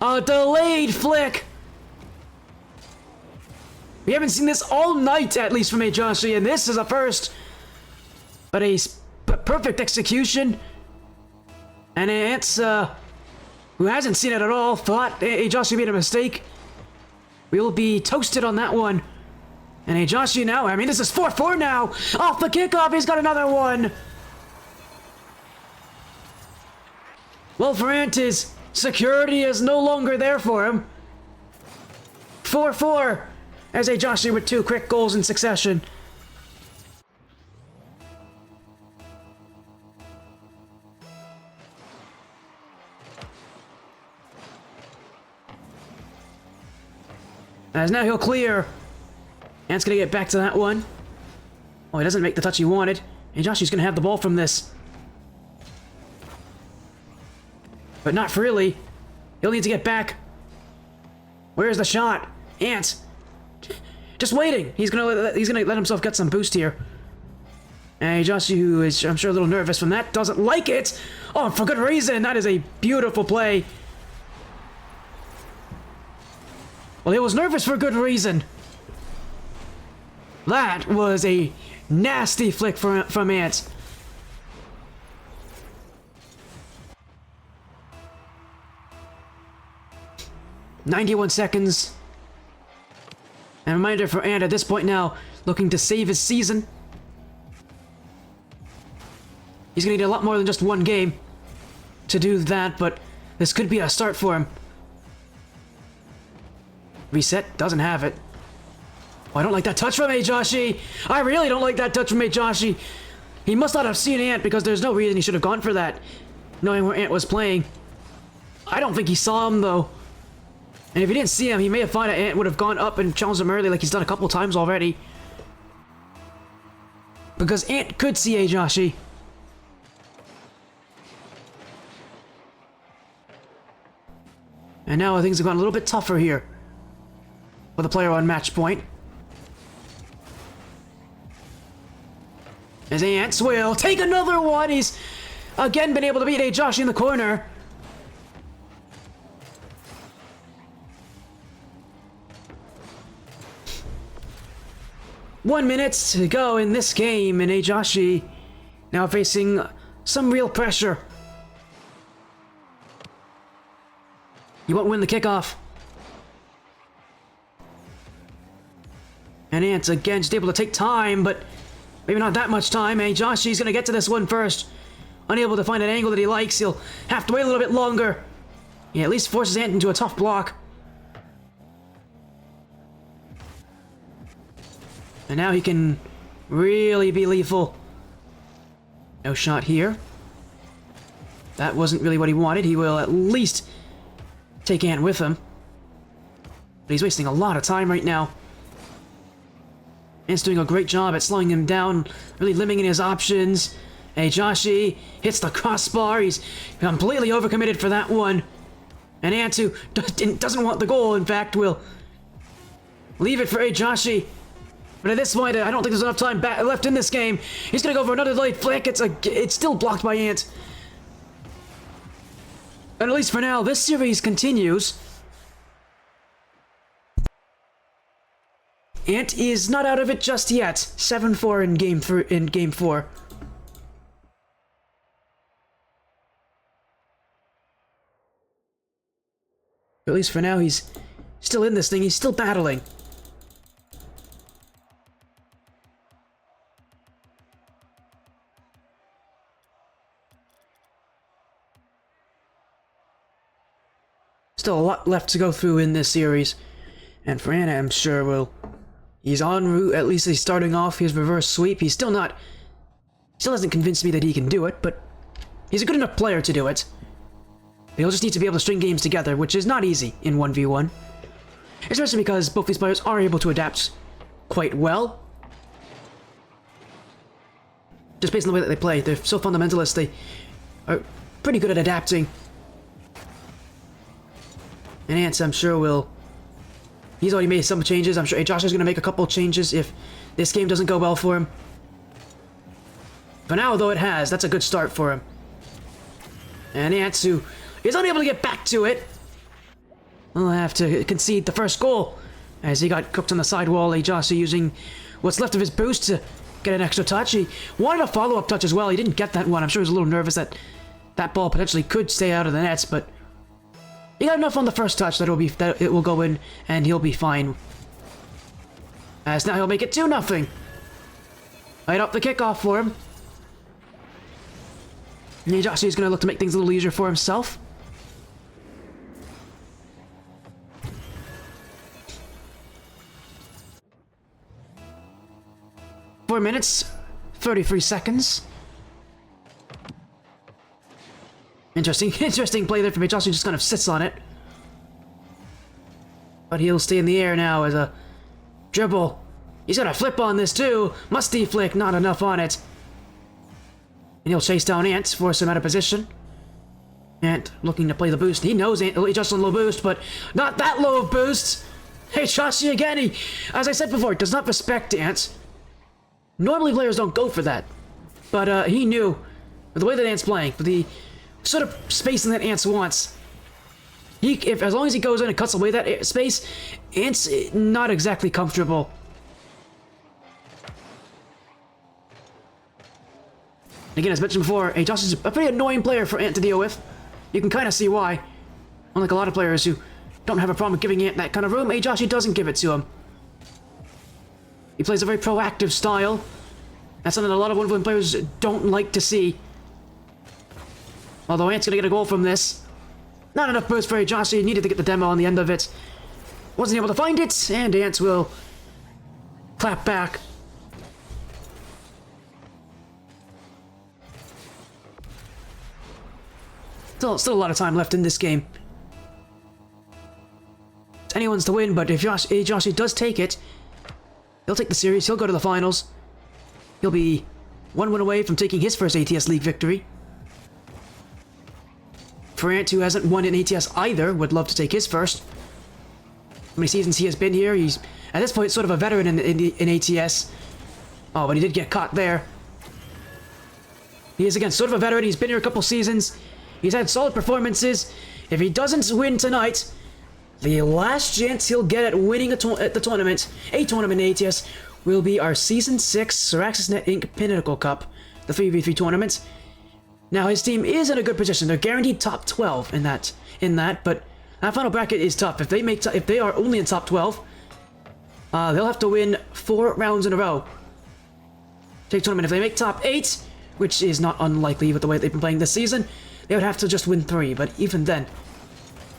A delayed flick. We haven't seen this all night, at least from ayejoshy, and this is a first. But a perfect execution. And Ants, who hasn't seen it at all, thought ayejoshy made a mistake. We'll be toasted on that one. And ayejoshy now, I mean, this is 4-4 now. Off the kickoff, he's got another one. Well, for Ant, his security is no longer there for him. 4-4. As ayejoshy with 2 quick goals in succession. As now he'll clear. Ant's gonna get back to that one. Oh, he doesn't make the touch he wanted. ayejoshy's gonna have the ball from this. But not really. He'll need to get back. Where's the shot? Ant. Just waiting. He's gonna let himself get some boost here. And ayejoshy, who is, I'm sure, a little nervous from that, doesn't like it. Oh, for good reason. That is a beautiful play. Well, he was nervous for good reason. That was a nasty flick from Ant. "91 seconds. And a reminder for Ant at this point now, looking to save his season. He's going to need a lot more than just one game to do that, but this could be a start for him. Reset, doesn't have it. Oh, I don't like that touch from ayejoshy. I really don't like that touch from ayejoshy. He must not have seen Ant, because there's no reason he should have gone for that, knowing where Ant was playing. I don't think he saw him, though. And if he didn't see him, he may have thought that Ant would have gone up and challenged him early, like he's done a couple times already. Because Ant could see ayejoshy. And now things have gone a little bit tougher here. With a player on match point. As Ants will take another one. He's again been able to beat ayejoshy in the corner. One minute to go in this game, and ayejoshy now facing some real pressure. He won't win the kickoff. And Ant again just able to take time, but maybe not that much time. Ayejoshy's gonna get to this one first. Unable to find an angle that he likes, he'll have to wait a little bit longer. Yeah, at least forces Ant into a tough block. And now he can really be lethal. No shot here. That wasn't really what he wanted. He will at least take Ant with him. But he's wasting a lot of time right now. Ant's doing a great job at slowing him down, really limiting his options. Ayejoshy hits the crossbar. He's completely overcommitted for that one. And Ant, who doesn't want the goal, in fact, will leave it for Ayejoshy. But at this point, I don't think there's enough time left in this game. He's gonna go for another delayed flick. It's still blocked by Ant. And at least for now, this series continues. Ant is not out of it just yet. 7-4 in game 4. At least for now, he's still in this thing. He's still battling. Still a lot left to go through in this series. And for Ant, I'm sure he's en route. At least he's starting off his reverse sweep. He's still hasn't convinced me that he can do it, but he's a good enough player to do it. He'll just need to be able to string games together, which is not easy in 1v1. Especially because both these players are able to adapt quite well. Just based on the way that they play. They're so fundamentalist, they are pretty good at adapting. And Ant, I'm sure he's already made some changes. I'm sure Josh is going to make a couple changes if this game doesn't go well for him. For now, though, it has. That's a good start for him. And Antsu is unable to get back to it. We'll have to concede the first goal as he got cooked on the sidewall. Ayejoshy using what's left of his boost to get an extra touch. He wanted a follow-up touch as well. He didn't get that one. I'm sure he was a little nervous that that ball potentially could stay out of the nets, but he got enough on the first touch that it will go in and he'll be fine. As now he'll make it 2-0. Right up the kickoff for him. Ayejoshy is going to look to make things a little easier for himself. Four minutes, 33 seconds. Interesting play there from Ayejoshy, just kind of sits on it. But he'll stay in the air now as a dribble. He's got a flip on this too. Musty flick, not enough on it. And he'll chase down Ant, force him out of position. Ant looking to play the boost. He knows Ayejoshy's on low boost, but not that low of boost. Ayejoshy again, he, as I said before, does not respect Ant. Normally players don't go for that. But he knew, with the way that Ant's playing, with the sort of spacing that Ant wants, as long as he goes in and cuts away that space, Ant's not exactly comfortable. Again, as mentioned before, Ayejoshy is a pretty annoying player for Ant to deal with. You can kind of see why. Unlike a lot of players who don't have a problem giving Ant that kind of room, Ayejoshy doesn't give it to him. He plays a very proactive style. That's something that a lot of 1v1 players don't like to see. Although Ant's gonna get a goal from this. Not enough boost for Ayejoshy, needed to get the demo on the end of it. Wasn't able to find it, and Ant will clap back. Still a lot of time left in this game. It's anyone's to win, but if Ayejoshy does take it, he'll take the series, he'll go to the finals. He'll be one win away from taking his first ATS League victory. For Ant, who hasn't won in ATS either, would love to take his first. How many seasons he has been here? He's, at this point, sort of a veteran in ATS. Oh, but he did get caught there. He is, again, sort of a veteran. He's been here a couple seasons. He's had solid performances. If he doesn't win tonight, the last chance he'll get at winning a tournament in ATS, will be our Season 6 Siraxis Inc. Pinnacle Cup, the 3v3 tournament. Now, his team is in a good position. They're guaranteed top 12 in that, but That final bracket is tough. If they are only in top 12, they'll have to win 4 rounds in a row. Take tournament. If they make top 8, which is not unlikely with the way they've been playing this season, they would have to just win 3. But even then,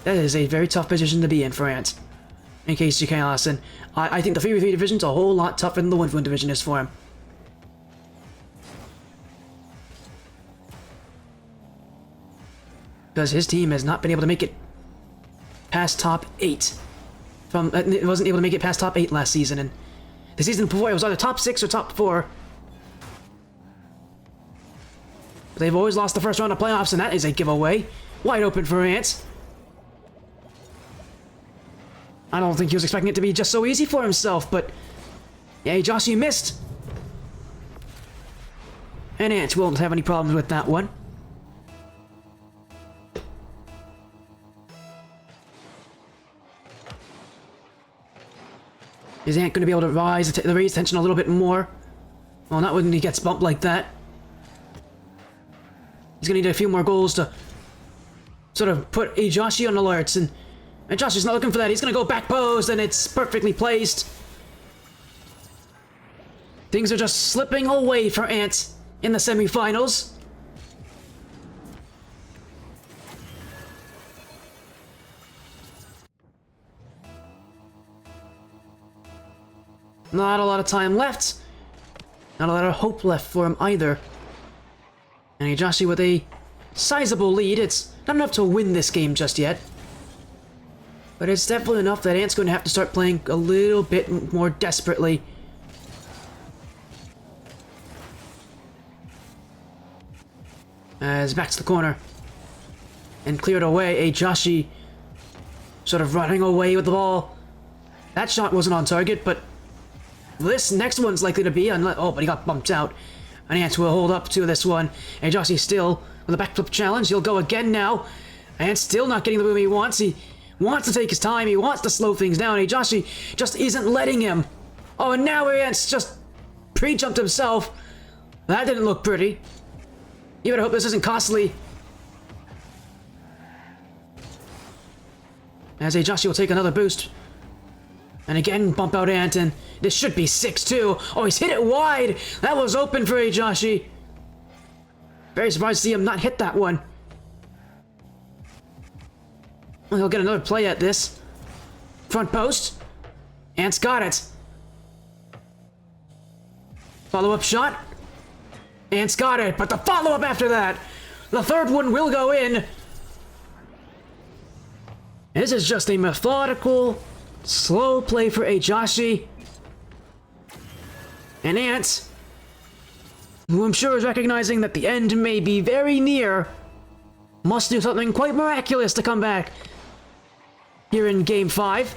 that is a very tough position to be in for Ant. In case you can't listen, I think the 3v3 division's a whole lot tougher than the 1v1 division is for him. Because his team has not been able to make it past top 8. It wasn't able to make it past top 8 last season, and the season before it was either top 6 or top 4. They've always lost the first round of playoffs, and that is a giveaway. Wide open for Ant. I don't think he was expecting it to be just so easy for himself, but yeah, Josh, you missed. And Ant won't have any problems with that one. Is Ant going to be able to raise tension a little bit more? Well, not when he gets bumped like that. He's going to need a few more goals to sort of put ayejoshy on alerts, and Ayejoshy's not looking for that. He's going to go back post, and it's perfectly placed. Things are just slipping away for Ant in the semifinals. Not a lot of time left. Not a lot of hope left for him either. And ayejoshy with a sizable lead. It's not enough to win this game just yet. But it's definitely enough that Ant's going to have to start playing a little bit more desperately. As back to the corner. And cleared away. Ayejoshy sort of running away with the ball. That shot wasn't on target, but this next one's likely to be, unless, oh, but he got bumped out. And Ant will hold up to this one. Ayejoshy still with a backflip challenge. He'll go again now. And still not getting the room he wants. He wants to take his time. He wants to slow things down. Ayejoshy just isn't letting him. Oh, and now Ant's just pre-jumped himself. That didn't look pretty. You better hope this isn't costly. As ayejoshy will take another boost. And again, bump out Ant, and this should be 6-2. Oh, he's hit it wide! That was open for ayejoshy. Very surprised to see him not hit that one. Well, he'll get another play at this. Front post. Ant's got it. Follow-up shot. Ant's got it, but the follow-up after that. The third one will go in. This is just a methodical, slow play for ayejoshy. And Ant, who I'm sure is recognizing that the end may be very near, must do something quite miraculous to come back here in Game 5.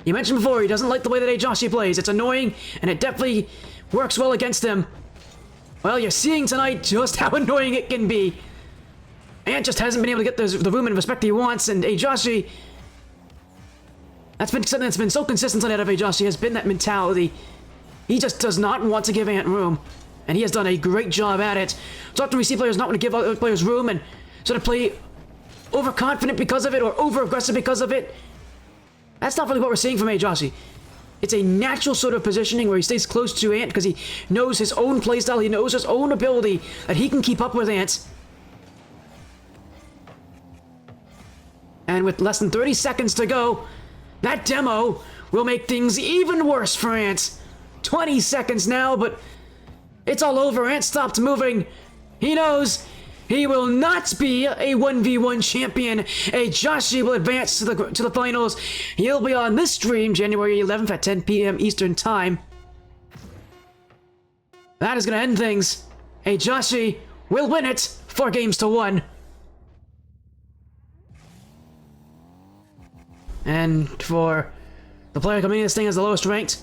You mentioned before, he doesn't like the way that ayejoshy plays. It's annoying, and it definitely works well against him. Well, you're seeing tonight just how annoying it can be. Ant just hasn't been able to get the room and respect he wants, and ayejoshy, that's been something that's been so consistent out of ayejoshy, has been that mentality. He just does not want to give Ant room, and he has done a great job at it. So often we see players not want to give other players room and sort of play overconfident because of it or over-aggressive because of it. That's not really what we're seeing from ayejoshy. It's a natural sort of positioning where he stays close to Ant because he knows his own playstyle, he knows his own ability, that he can keep up with Ant. And with less than 30 seconds to go, that demo will make things even worse for Ant. 20 seconds now, but it's all over. Ant stopped moving. He knows he will not be a 1v1 champion. ayejoshy will advance to the finals. He'll be on this stream January 11th at 10 p.m. Eastern Time. That is going to end things. ayejoshy will win it 4 games to 1. And for the player coming in this thing as the lowest ranked,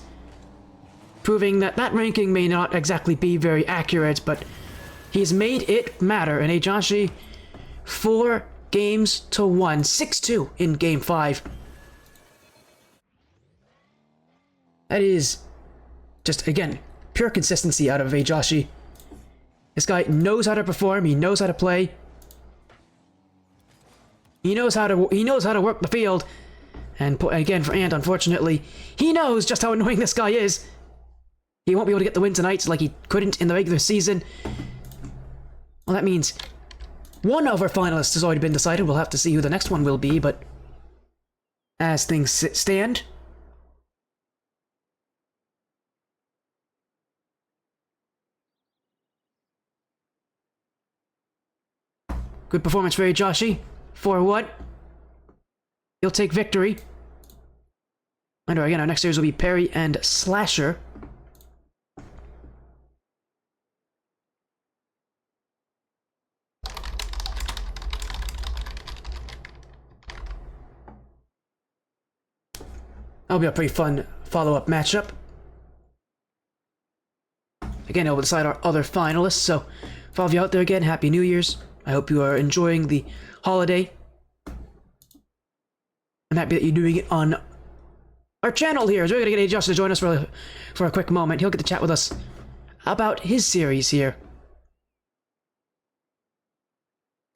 proving that that ranking may not exactly be very accurate, but he's made it matter. And ayejoshy, 4 games to 1, 6-2 in Game 5. That is just, again, pure consistency out of ayejoshy. This guy knows how to perform, he knows how to play. He knows how to work the field. And again, for Ant, unfortunately, he knows just how annoying this guy is. He won't be able to get the win tonight like he couldn't in the regular season. Well, that means one of our finalists has already been decided. We'll have to see who the next one will be, but as things stand, good performance for ayejoshy. For what? He'll take victory. And again, our next series will be Peri and Slasher. That'll be a pretty fun follow-up matchup. Again, it'll decide our other finalists, so for all of you out there again, Happy New Year's. I hope you are enjoying the holiday. I'm happy that you're doing it on our channel here. So we're going to get ayejoshy to join us for a quick moment. He'll get to chat with us about his series here.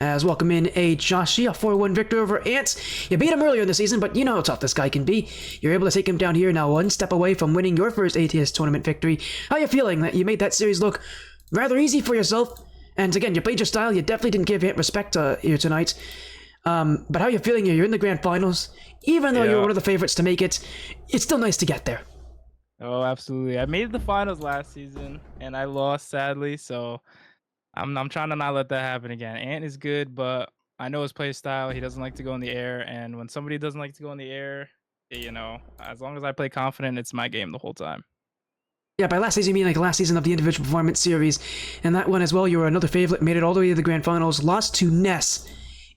As welcome in ayejoshy, a 4-1 victory over Ants. You beat him earlier in the season, but you know how tough this guy can be. You're able to take him down here now, one step away from winning your first ATS tournament victory. How are you feeling that you made that series look rather easy for yourself? And again, you played your style. You definitely didn't give Ant respect here tonight. But how are you feeling here? You're in the grand finals. Even though you're one of the favorites to make it, it's still nice to get there. Oh, absolutely. I made the finals last season, and I lost, sadly, so I'm trying to not let that happen again. Ant is good, but I know his play style. He doesn't like to go in the air, and when somebody doesn't like to go in the air, you know, as long as I play confident, it's my game the whole time. Yeah, by last season, you mean like last season of the individual performance series, and that one as well, you were another favorite, made it all the way to the grand finals, lost to Ness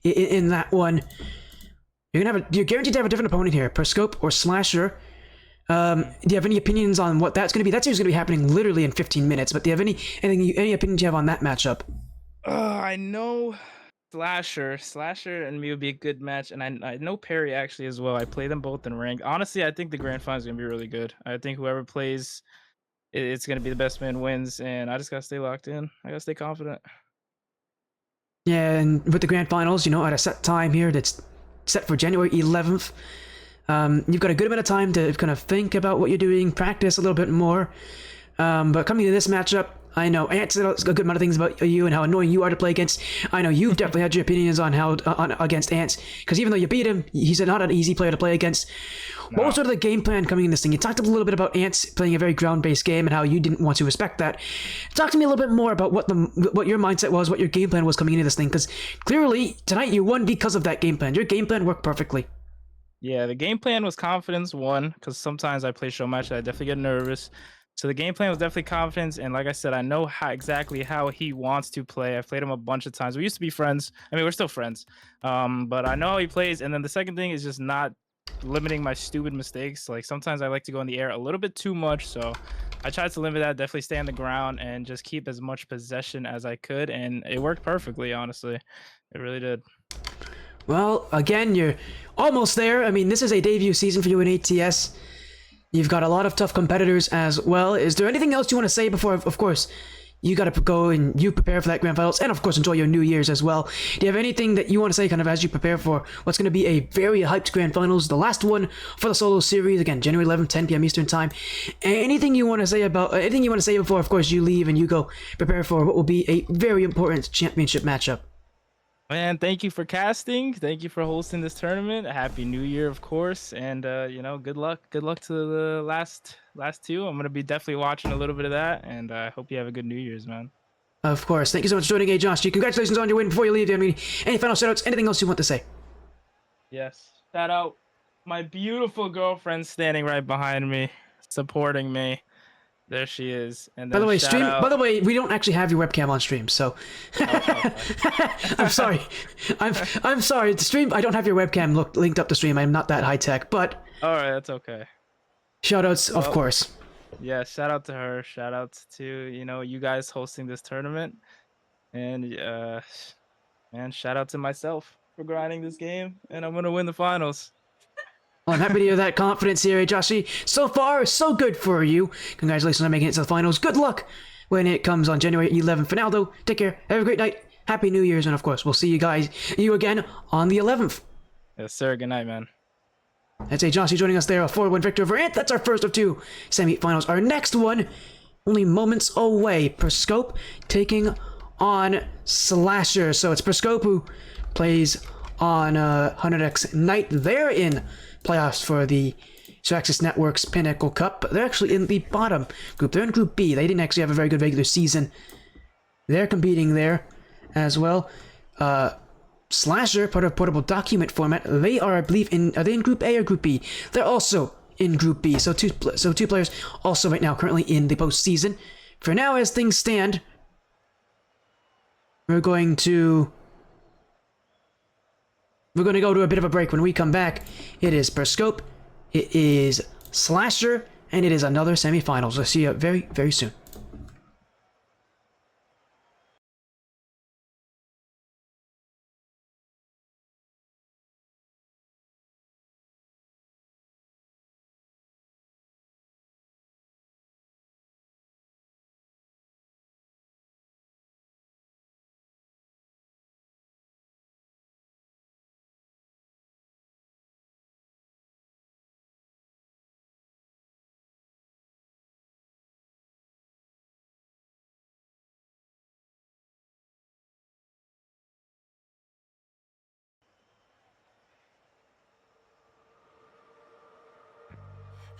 in that one. You're guaranteed to have a different opponent here, Perscope or Slasher. Do you have any opinions on what that's going to be? That series is going to be happening literally in 15 minutes, but do you have any opinions you have on that matchup? I know Slasher and me would be a good match, and I know Peri actually as well. I play them both in ranked. Honestly, I think the grand final is going to be really good. I think whoever plays, it's going to be the best man wins, and I just got to stay locked in. I got to stay confident. Yeah, and with the grand finals, you know, at a set time here that's set for January 11th, you've got a good amount of time to kind of think about what you're doing, practice a little bit more. But coming to this matchup, I know Ant said a good amount of things about you and how annoying you are to play against. I know you've definitely had your opinions on how against Ant, because even though you beat him, he's not an easy player to play against. No. What was sort of the game plan coming in this thing? You talked a little bit about Ant playing a very ground-based game and how you didn't want to respect that. Talk to me a little bit more about what your mindset was, what your game plan was coming into this thing, because clearly tonight you won because of that game plan. Your game plan worked perfectly. Yeah, the game plan was confidence, one, because sometimes I play show match and I definitely get nervous. So the game plan was definitely confidence, and like I said, I know exactly how he wants to play. I've played him a bunch of times. We used to be friends. I mean, we're still friends, but I know how he plays. And then the second thing is just not limiting my stupid mistakes. Like sometimes I like to go in the air a little bit too much, so I tried to limit that. Definitely stay on the ground and just keep as much possession as I could, and it worked perfectly. Honestly, it really did. Well, again, you're almost there. I mean, this is a debut season for you in ATS. You've got a lot of tough competitors as well. Is there anything else you want to say before, of course, you got to go and you prepare for that grand finals, and of course enjoy your New Year's as well? Do you have anything that you want to say kind of as you prepare for what's going to be a very hyped grand finals, the last one for the solo series, again, January 11th, 10 p.m. Eastern time? Anything you want to say before, of course, you leave and you go prepare for what will be a very important championship matchup? Man, thank you for casting. Thank you for hosting this tournament. Happy New Year, of course, and you know, good luck. Good luck to the last two. I'm gonna be definitely watching a little bit of that, and I hope you have a good New Year's, man. Of course. Thank you so much for joining, ayejoshy. Congratulations on your win. Before you leave, any final shoutouts? Anything else you want to say? Yes. Shout out my beautiful girlfriend standing right behind me, supporting me. There she is. And then by the way, we don't actually have your webcam on stream, so I'm sorry. I'm sorry. The stream, I don't have your webcam linked up to stream. I'm not that high tech, but all right, that's okay. Shoutouts, of course. Yeah, shout out to her. Shout out to, you know, you guys hosting this tournament, and man, shout out to myself for grinding this game, and I'm gonna win the finals. Well, I'm happy to hear that confidence here, ayejoshy. So far, so good for you. Congratulations on making it to the finals. Good luck when it comes on January 11th. For now, though, take care. Have a great night. Happy New Year's, and of course, we'll see you again on the 11th. Yes, sir. Good night, man. That's ayejoshy joining us there, a 4-1 victory over Ant. That's our first of 2 semifinals. Our next one, only moments away. Perscope taking on Slasher. So it's Perscope who plays on 100X Knight. They're in playoffs for the Axis Networks Pinnacle Cup, but they're actually in the bottom group. They're in Group B. They didn't actually have a very good regular season. They're competing there as well. Slasher, part of portable document format, they are, I believe, are they in Group A or Group B? They're also in Group B. So two players also right now currently in the postseason. For now, as things stand, we're going to go to a bit of a break. When we come back, it is Perscope, it is Slasher, and it is another semifinals. I'll see you very, very soon.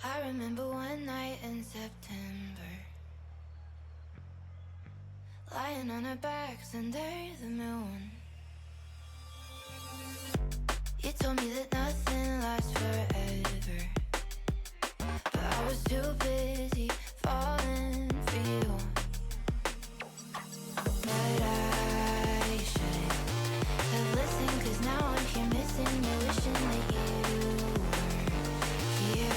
I remember one night in September, lying on our backs under the moon. You told me that nothing lasts forever, but I was too busy falling for you. But I should have listened, 'cause now I'm here missing you, wishing that you were here.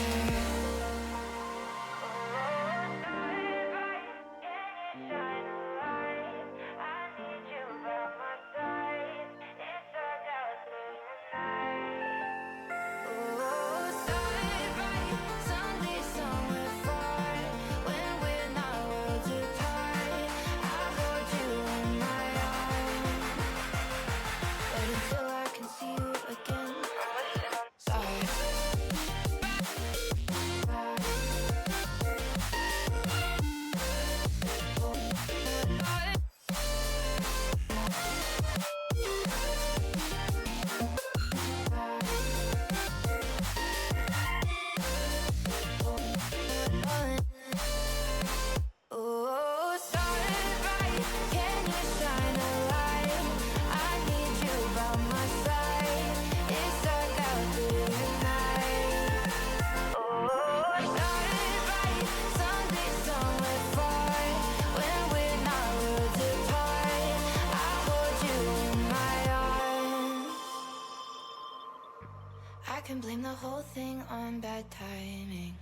I can blame the whole thing on bad timing.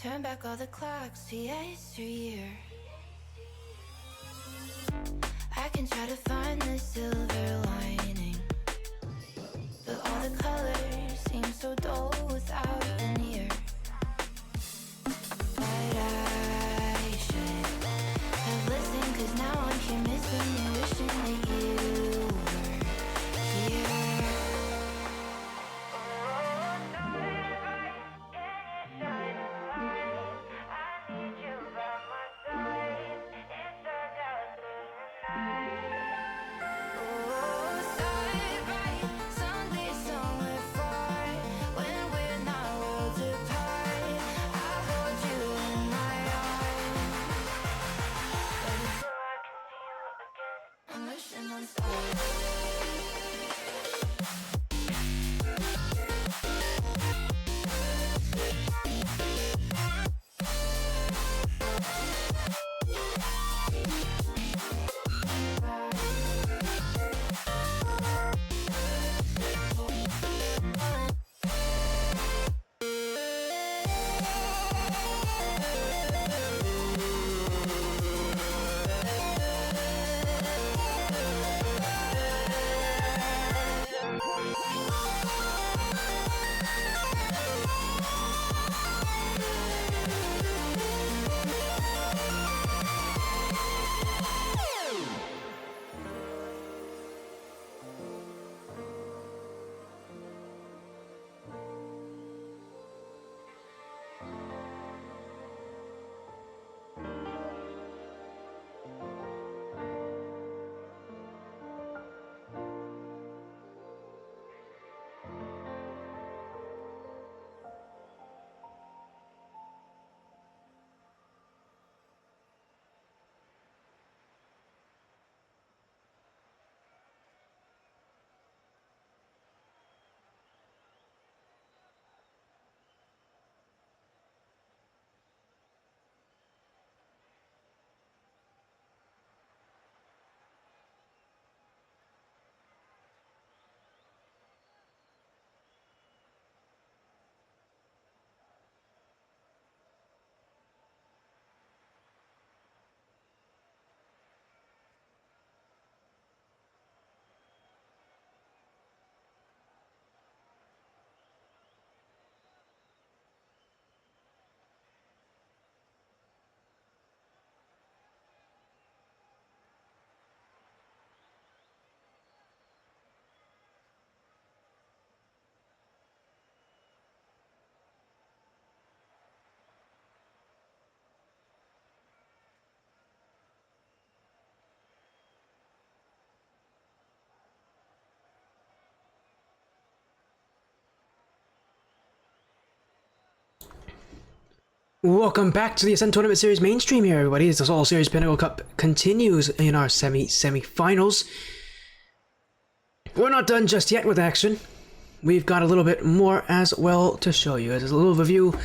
Turn back all the clocks to yesteryear. I can try to find the silver lining, but all the colors seem so dull without an ear. But I should have listened, 'cause now I'm here missing you, wishing that you were here. Welcome back to the Ascent Tournament Series mainstream here, everybody. As the Solo Series Pinnacle Cup continues in our semi-finals. We're not done just yet with action. We've got a little bit more as well to show you. As a little review,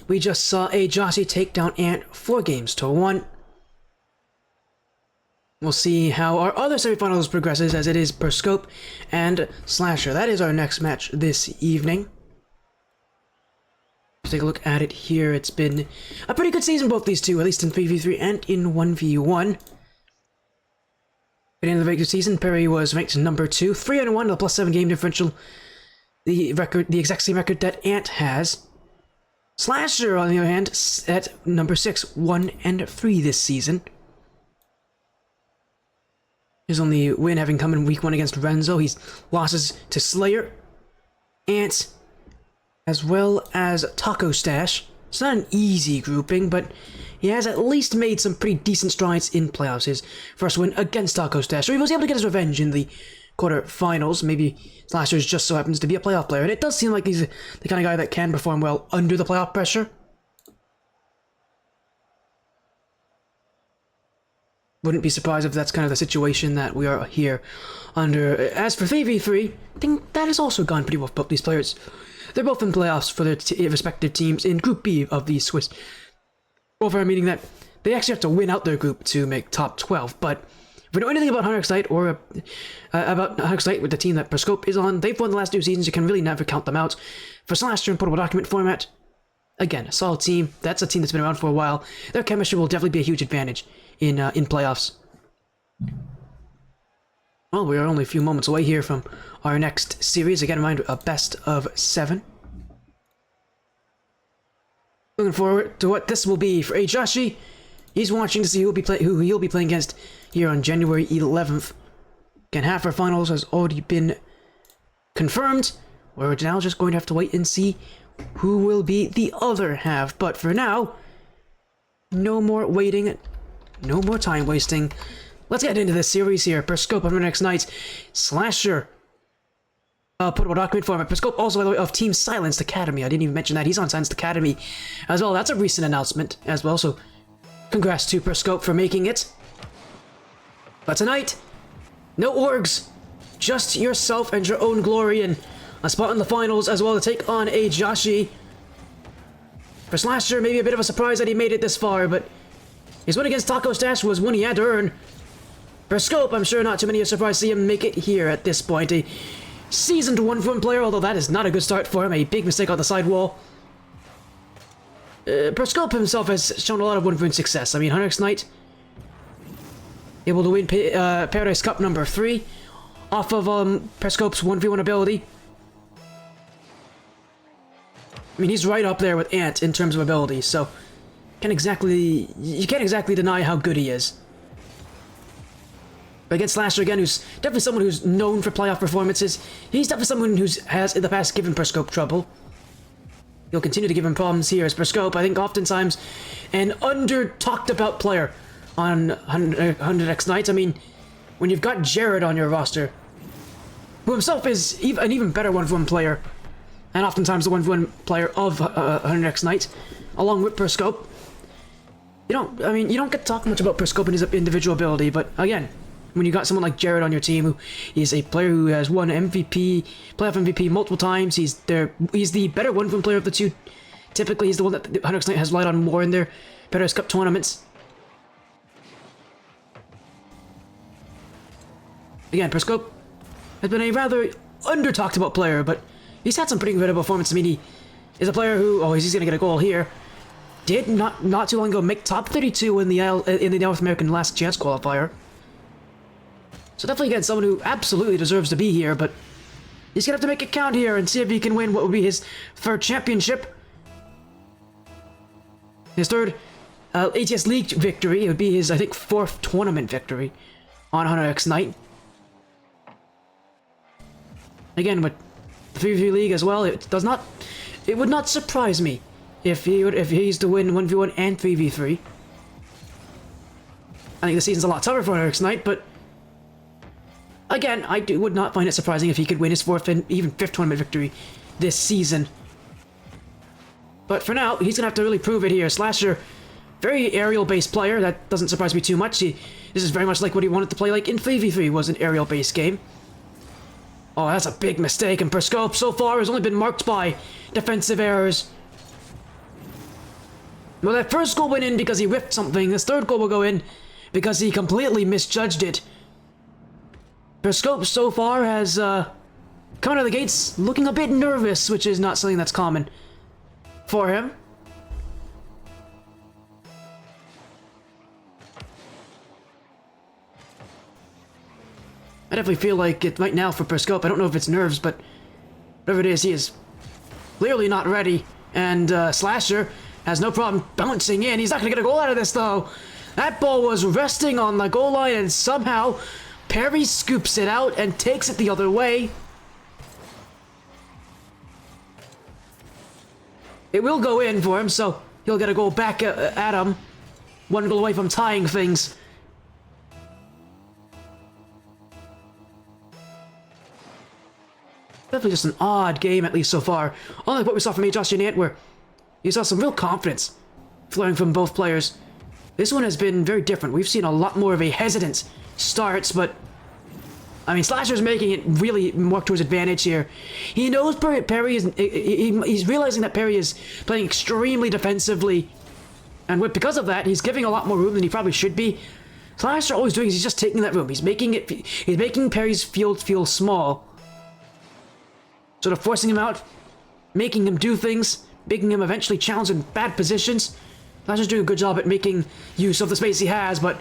we just saw ayejoshy take down Ant 4-1. We'll see how our other semifinals progresses, as it is Perscope and Slasher. That is our next match this evening. Take a look at it here. It's been a pretty good season, both these two, at least in 3v3 and in 1v1. At the end of the regular season, Peri was ranked number 2, 3-1, a +7 game differential. The exact same record that Ant has. Slasher, on the other hand, at number 6, 1-3 this season. His only win having come in week 1 against Renzo. He's losses to Slayer, Ant, as well as Taco Stash. It's not an easy grouping, but he has at least made some pretty decent strides in playoffs. His first win against Taco Stash, so he was able to get his revenge in the quarterfinals. Maybe Slasher just so happens to be a playoff player, and it does seem like he's the kind of guy that can perform well under the playoff pressure. Wouldn't be surprised if that's kind of the situation that we are here under. As for 3v3, I think that has also gone pretty well for both these players. They're both in playoffs for their respective teams in Group B of the Swiss Warfare, meaning that they actually have to win out their group to make top 12. But if we know anything about Hunter X or about Hunter X with the team that Perscope is on, they've won the last 2 seasons. You can really never count them out. For Slasher in portable document format, again, a solid team. That's a team that's been around for a while. Their chemistry will definitely be a huge advantage in playoffs. Well, we are only a few moments away here from our next series. Again, reminder, a best of 7. Looking forward to what this will be for ayejoshy. He's watching to see who he'll be playing against here on January 11th. Again, half our finals has already been confirmed. We're now just going to have to wait and see who will be the other half. But for now, no more waiting, no more time wasting. Let's get into this series here. Perscope on the next night. Slasher. Portable document format. Perscope also, by the way, of Team Silenced Academy. I didn't even mention that. He's on Silenced Academy as well. That's a recent announcement as well, so congrats to Perscope for making it. But tonight, no orgs. Just yourself and your own glory, and a spot in the finals as well to take on ayejoshy. For Slasher, maybe a bit of a surprise that he made it this far, but his win against Taco Stash was one he had to earn. Perscope, I'm sure not too many are surprised to see him make it here at this point. A seasoned 1v1 player, although that is not a good start for him. A big mistake on the sidewall. Perscope himself has shown a lot of 1v1 success. I mean, Hunter X Knight able to win Paradise Cup number 3 off of Perscope's 1v1 ability. I mean, he's right up there with Ant in terms of ability, so you can't exactly deny how good he is. But against Slasher again, who's definitely someone who's known for playoff performances, he's definitely someone who has in the past given Perscope trouble. He'll continue to give him problems here as Perscope, I think, oftentimes an under-talked about player on 100 X Nights. I mean, when you've got Jared on your roster, who himself is an even better 1v1 player, and oftentimes the 1v1 player of 100 X Nights, along with Perscope, you don't get to talk much about Perscope and his individual ability, but again, when you got someone like Jared on your team, who is a player who has won MVP, playoff MVP multiple times, he's the better 1v1 player of the two. Typically, he's the one that 100 X Night has relied on more in their Paradise Cup tournaments. Again, Perscope has been a rather under-talked about player, but he's had some pretty incredible performances. I mean, he is a player who, he's gonna get a goal here. Did not too long ago make top 32 in the North American Last Chance qualifier. So definitely, again, someone who absolutely deserves to be here, but he's gonna have to make it count here and see if he can win what would be his 3rd championship. His 3rd ATS League victory. It would be his, I think, 4th tournament victory on 100 X Night. Again, with the 3v3 League as well, it would not surprise me if he's to win 1v1 and 3v3. I think the season's a lot tougher for 100 X Night, but again, I would not find it surprising if he could win his 4th and even 5th tournament victory this season. But for now, he's gonna have to really prove it here. Slasher, very aerial-based player. That doesn't surprise me too much. This is very much like what he wanted to play like in 3v3 was an aerial-based game. Oh, that's a big mistake, and Perscope so far has only been marked by defensive errors. Well, that first goal went in because he whiffed something. This third goal will go in because he completely misjudged it. Perscope so far has come out of the gates looking a bit nervous, which is not something that's common for him. I definitely feel like it right now for Perscope. I don't know if it's nerves, but whatever it is, he is clearly not ready. And Slasher has no problem bouncing in. He's not going to get a goal out of this, though. That ball was resting on the goal line, and somehow Peri scoops it out and takes it the other way. It will go in for him, so he'll get a goal back at him. One goal away from tying things. Definitely just an odd game, at least so far. Unlike what we saw from ayejoshy, where you saw some real confidence flowing from both players. This one has been very different. We've seen a lot more of a hesitant starts, but I mean, Slasher's making it really work to his advantage here. He knows Peri is... He's realizing that Peri is playing extremely defensively, and because of that, he's giving a lot more room than he probably should be. Slasher always doing is he's just taking that room. He's making Peri's field feel small, sort of forcing him out, making him do things, making him eventually challenge in bad positions. Slasher's doing a good job at making use of the space he has, but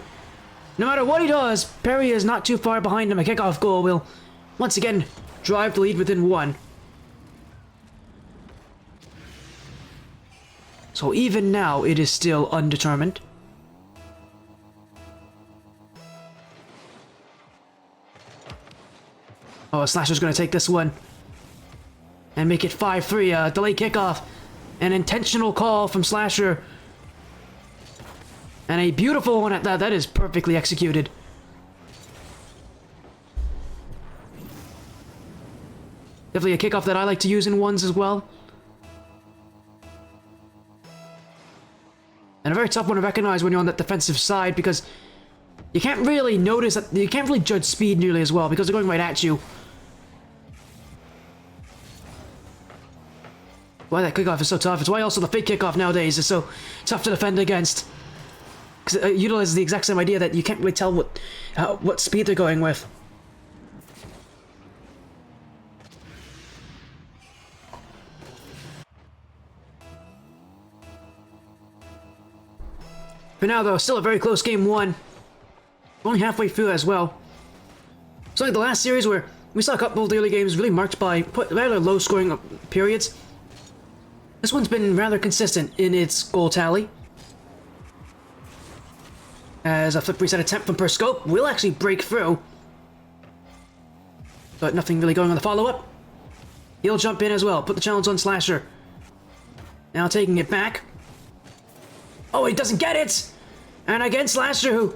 no matter what he does, Peri is not too far behind him. A kickoff goal will once again drive the lead within one. So even now, it is still undetermined. Oh, Slasher's going to take this one and make it 5-3. Delayed kickoff. An intentional call from Slasher. And a beautiful one at that. That is perfectly executed. Definitely a kickoff that I like to use in ones as well. And a very tough one to recognize when you're on that defensive side, because you can't really notice that, you can't really judge speed nearly as well because they're going right at you. Why that kickoff is so tough. It's why also the fake kickoff nowadays is so tough to defend against. Because it utilizes the exact same idea that you can't really tell what speed they're going with. For now, though, still a very close game one. Only halfway through as well. It's like the last series where we saw a couple of the early games really marked by rather low-scoring periods. This one's been rather consistent in its goal tally. As a flip reset attempt from Perscope will actually break through. But nothing really going on the follow-up. He'll jump in as well, put the challenge on Slasher. Now taking it back. Oh, he doesn't get it! And again, Slasher, who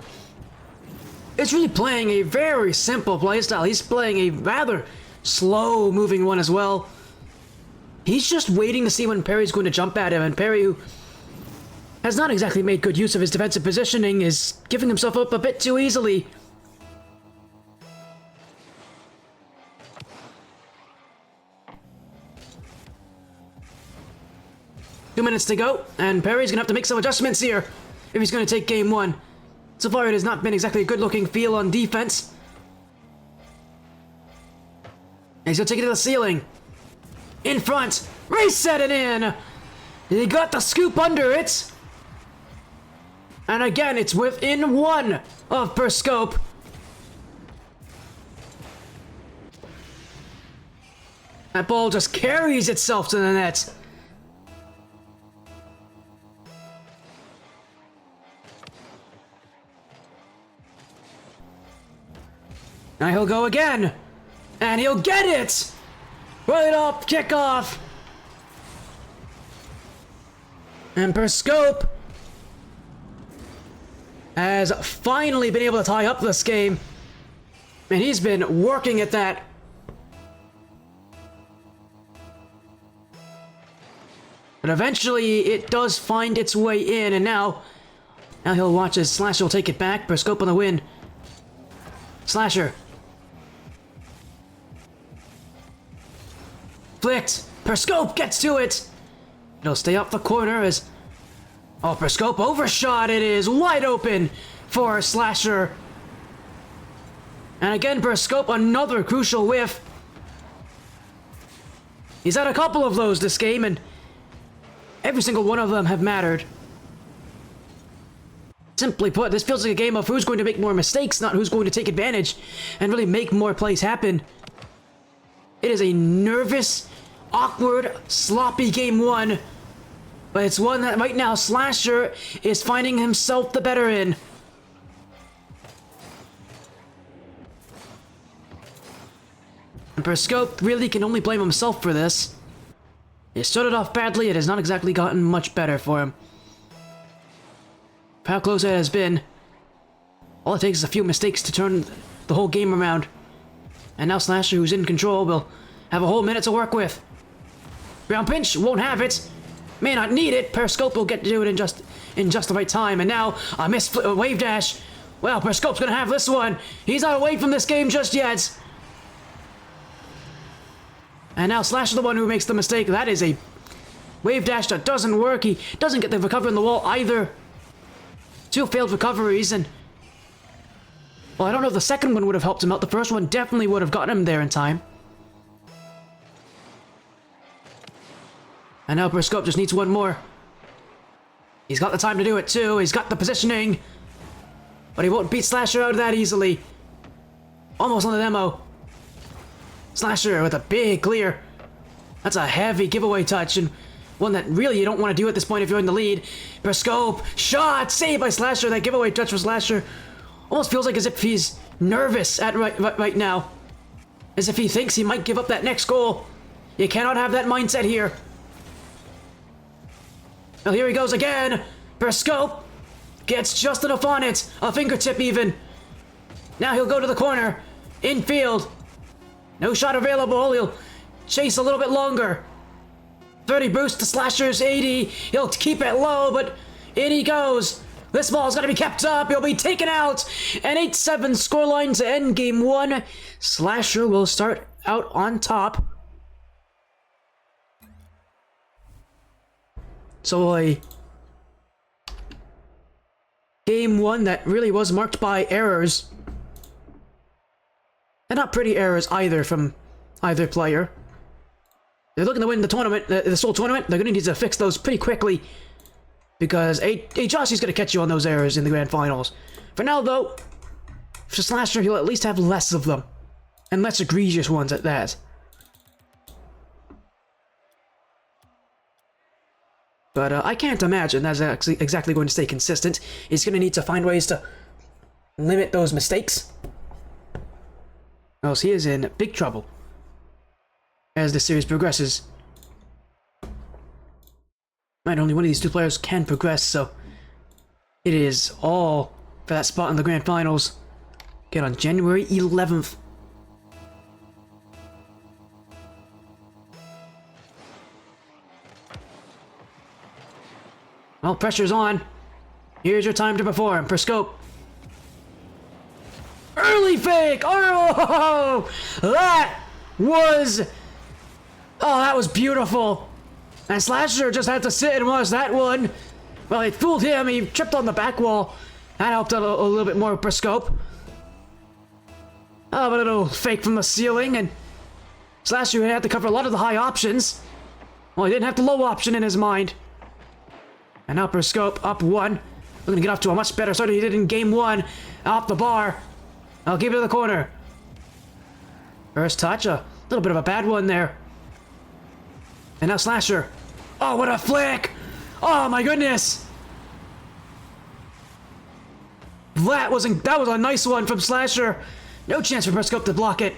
is really playing a very simple playstyle. He's playing a rather slow-moving one as well. He's just waiting to see when Peri's going to jump at him, and Peri, who has not exactly made good use of his defensive positioning, is giving himself up a bit too easily. Two minutes to go, and Peri's gonna have to make some adjustments here if he's gonna take game one. So far, it has not been exactly a good-looking feel on defense. And he's gonna take it to the ceiling. In front, reset it in. He got the scoop under it. And again, it's within one of Perscope. That ball just carries itself to the net. Now he'll go again. And he'll get it! Right up, kickoff! And Perscope has finally been able to tie up this game. And he's been working at that. But eventually, it does find its way in, and now he'll watch as Slasher will take it back. Periscope on the win. Slasher. Flicked. Periscope gets to it. It'll stay up the corner as... Oh, Periscope overshot. It is wide open for Slasher. And again, Periscope, another crucial whiff. He's had a couple of those this game, and every single one of them have mattered. Simply put, this feels like a game of who's going to make more mistakes, not who's going to take advantage and really make more plays happen. It is a nervous, awkward, sloppy game one, but it's one that right now Slasher is finding himself the better in. And Periscope really can only blame himself for this. He started off badly, it has not exactly gotten much better for him. For how close it has been, all it takes is a few mistakes to turn the whole game around. And now Slasher, who's in control, will have a whole minute to work with. Ground pinch, won't have it. May not need it. Periscope will get to do it in just the right time. And now a missed wave dash. Well, Periscope's gonna have this one. He's not away from this game just yet. And now Slasher's the one who makes the mistake. That is a wave dash that doesn't work. He doesn't get the recovery on the wall either. Two failed recoveries, and... Well, I don't know if the second one would have helped him out. The first one definitely would have gotten him there in time. And now Periscope just needs one more. He's got the time to do it too. He's got the positioning. But he won't beat Slasher out of that easily. Almost on the demo. Slasher with a big clear. That's a heavy giveaway touch, and one that really you don't want to do at this point if you're in the lead. Periscope, shot, saved by Slasher. That giveaway touch for Slasher almost feels like as if he's nervous at right now. As if he thinks he might give up that next goal. You cannot have that mindset here. Well, here he goes again. Periscope gets just enough on it. A fingertip even. Now he'll go to the corner. Infield. No shot available. He'll chase a little bit longer. 30 boost to Slasher's 80. He'll keep it low, but in he goes. This ball's gonna be kept up. He'll be taken out. An 8-7 scoreline to end game one. Slasher will start out on top. So a game one that really was marked by errors. And not pretty errors either from either player. They're looking to win the tournament, this whole tournament. They're going to need to fix those pretty quickly. Because ayejoshy's going to catch you on those errors in the grand finals. For now, though, for Slasher, he'll at least have less of them. And less egregious ones at that. But I can't imagine that's actually exactly going to stay consistent. He's going to need to find ways to limit those mistakes. Else he is in big trouble as the series progresses. And only one of these two players can progress, so it is all for that spot in the grand finals. Get on January 11th. Well, pressure's on. Here's your time to perform. Periscope. Early fake! Oh, that was... Oh, that was beautiful. And Slasher just had to sit and watch that one. Well, it fooled him. He tripped on the back wall. That helped out a little bit more with Periscope. Oh, but a little fake from the ceiling, and Slasher had to cover a lot of the high options. Well, he didn't have the low option in his mind. And now Periscope up one. We're gonna get off to a much better start than he did in game one. Off the bar. I'll give it to the corner. First touch, a little bit of a bad one there. And now Slasher. Oh, what a flick! Oh my goodness! That was a nice one from Slasher. No chance for Periscope to block it.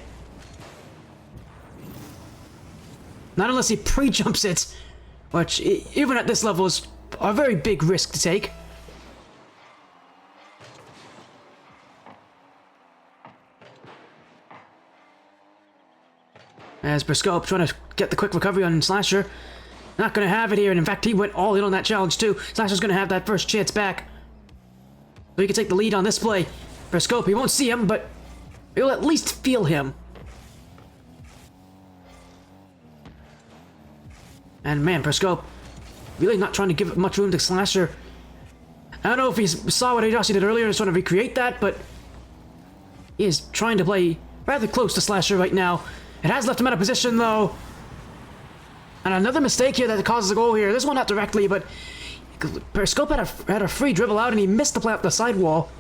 Not unless he pre-jumps it, which even at this level is a very big risk to take. As Periscope trying to get the quick recovery on Slasher. Not gonna have it here, and in fact, he went all in on that challenge too. Slasher's gonna have that first chance back. So he can take the lead on this play. For Scope, he won't see him, but he'll at least feel him. And man, Perscope, really not trying to give much room to Slasher. I don't know if he saw what ayejoshy did earlier and is trying to recreate that, but he is trying to play rather close to Slasher right now. It has left him out of position, though. And another mistake here that causes a goal here. This one not directly, but Perscope had a free dribble out and he missed the play up the sidewall.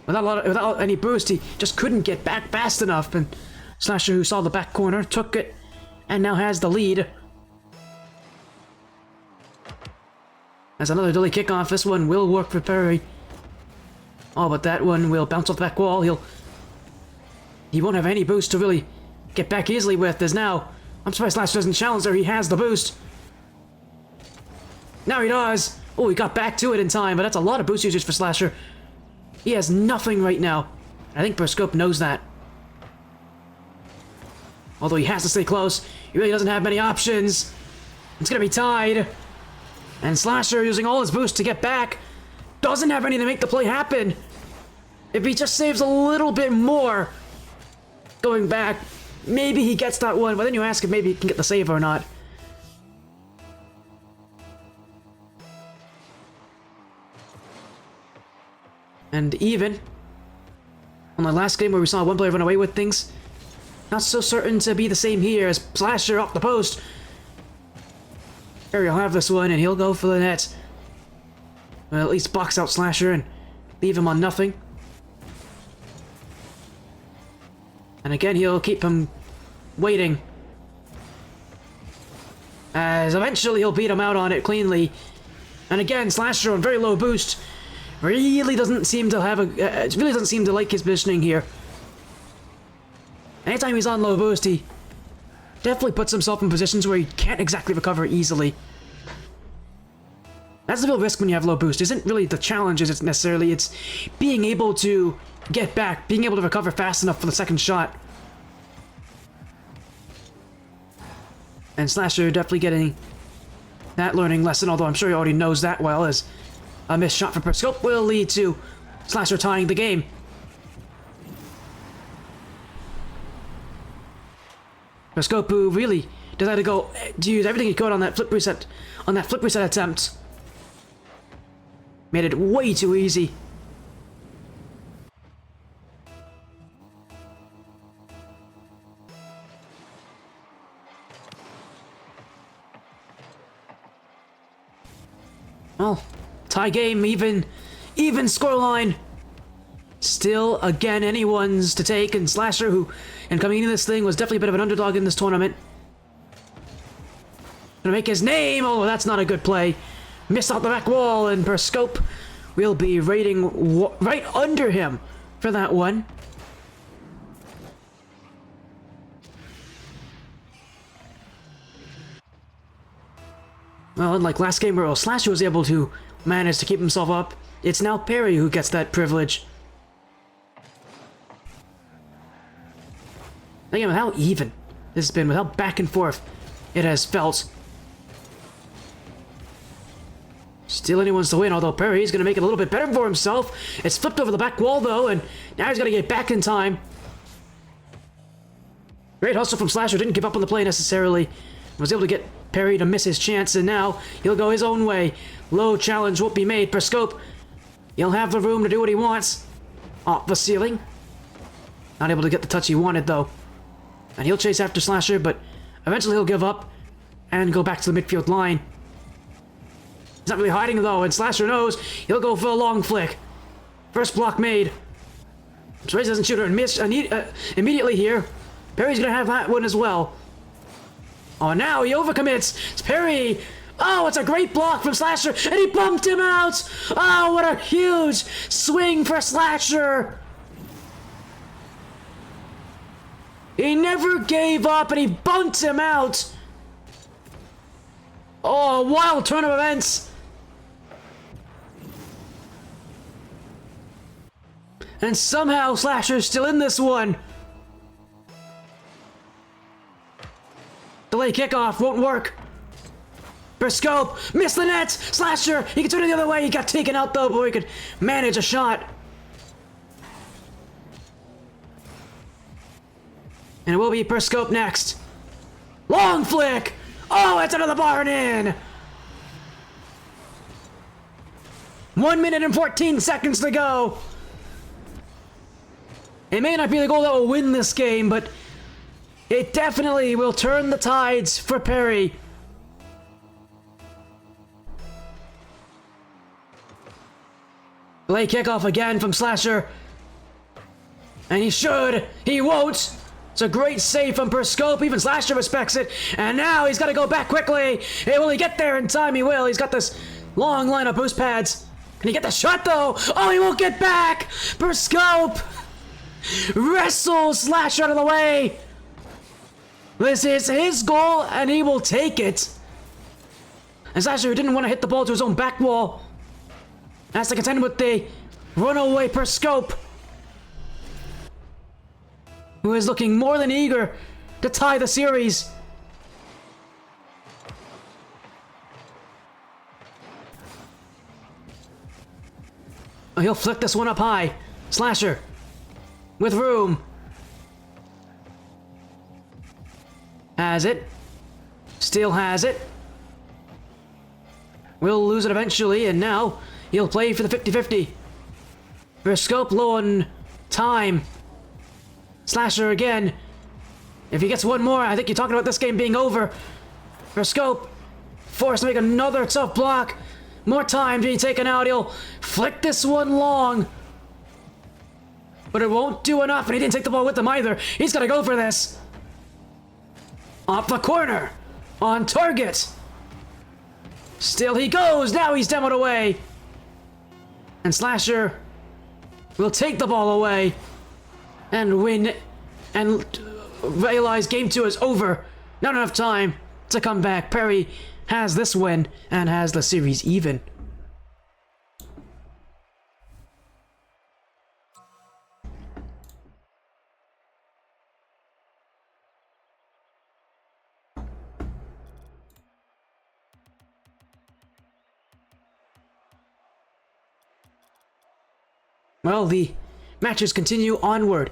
Without any boost, he just couldn't get back fast enough. And Slasher, who saw the back corner, took it and now has the lead. As another delay kickoff, this one will work for Peri. Oh, but that one will bounce off the back wall. He won't have any boost to really get back easily with, as now I'm surprised Slasher doesn't challenge there. He has the boost. Now he does. Oh, he got back to it in time, but that's a lot of boost usage for Slasher. He has nothing right now. I think Perscope knows that. Although he has to stay close, he really doesn't have many options. It's gonna be tied. And Slasher, using all his boost to get back, doesn't have any to make the play happen. If he just saves a little bit more going back, maybe he gets that one, but then you ask if maybe he can get the save or not. And even on the last game where we saw one player run away with things, not so certain to be the same here as Slasher off the post. Peri will have this one and he'll go for the net. Well, at least box out Slasher and leave him on nothing. And again, he'll keep him waiting. As eventually he'll beat him out on it cleanly. And again, Slasher on very low boost. Really doesn't seem to have really doesn't seem to like his positioning here. Anytime he's on low boost, he definitely puts himself in positions where he can't exactly recover easily. That's the real risk when you have low boost. Isn't really the challenge, it's necessarily, it's being able to get back, being able to recover fast enough for the second shot. And Slasher definitely getting that learning lesson, although I'm sure he already knows that well, as a missed shot from Perscope will lead to Slasher tying the game. Perscope, who really decided to use everything he could on that flip reset attempt. Made it way too easy. Well, tie game, even scoreline. Still, again, anyone's to take, and Slasher, who, and coming into this thing, was definitely a bit of an underdog in this tournament. Gonna make his name! Oh, that's not a good play. Missed out the back wall, and Perscope will be rating right under him for that one. Well, unlike last game where Slasher was able to manage to keep himself up, it's now Peri who gets that privilege. Again, with how even this has been, with how back and forth it has felt. Still anyone's to win, although Peri is going to make it a little bit better for himself. It's flipped over the back wall, though, and now he's got to get back in time. Great hustle from Slasher, didn't give up on the play necessarily. Was able to get Peri to miss his chance, and now he'll go his own way. Low challenge won't be made. Perscope, he'll have the room to do what he wants. Off the ceiling. Not able to get the touch he wanted, though. And he'll chase after Slasher, but eventually he'll give up and go back to the midfield line. He's not really hiding, though, and Slasher knows he'll go for a long flick. First block made. Trace doesn't shoot her and miss immediately here. Peri's gonna have that one as well. Oh, now he overcommits. It's Peri. Oh, it's a great block from Slasher, and he bumped him out. Oh, what a huge swing for Slasher. He never gave up, and he bumped him out. Oh, a wild turn of events. And somehow Slasher's still in this one. Delay kickoff won't work. Scope, missed the net! Slasher, he can turn it the other way, he got taken out though, but he could manage a shot. And it will be Scope next. Long flick! Oh, it's under the bar and in! 1 minute and 14 seconds to go. It may not be the goal that will win this game, but it definitely will turn the tides for Peri. Play kickoff again from Slasher. And he should. He won't. It's a great save from Scope. Even Slasher respects it. And now he's got to go back quickly. Hey, will he get there in time? He will. He's got this long line of boost pads. Can he get the shot though? Oh, he won't get back. Scope wrestles Slasher out of the way. This is his goal, and he will take it. And Slasher, who didn't want to hit the ball to his own back wall, has to contend with the runaway Scope, who is looking more than eager to tie the series. Oh, he'll flick this one up high. Slasher, with room. Has it. Still has it. Will lose it eventually, and now he'll play for the 50-50. Scope low on time. Slasher again. If he gets one more, I think you're talking about this game being over. Scope forced to make another tough block. More time being taken out. He'll flick this one long. But it won't do enough, and he didn't take the ball with him either. He's got to go for this. Off the corner. On target. Still he goes. Now he's demoed away. And Slasher will take the ball away and win and realize game 2 is over. Not enough time to come back. Peri has this win and has the series even. Well, the matches continue onward.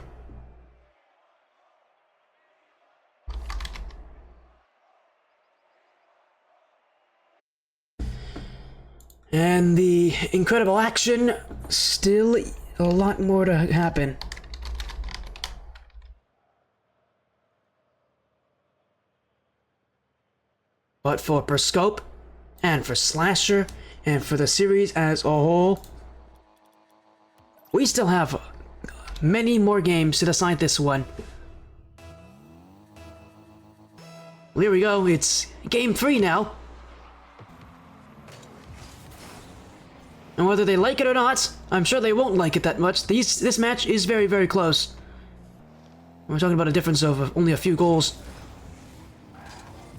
And the incredible action, still a lot more to happen. But for Scope, and for Slasher, and for the series as a whole, we still have many more games to decide this one. Well, here we go, it's game 3 now. And whether they like it or not, I'm sure they won't like it that much. This match is very, very close. We're talking about a difference of only a few goals.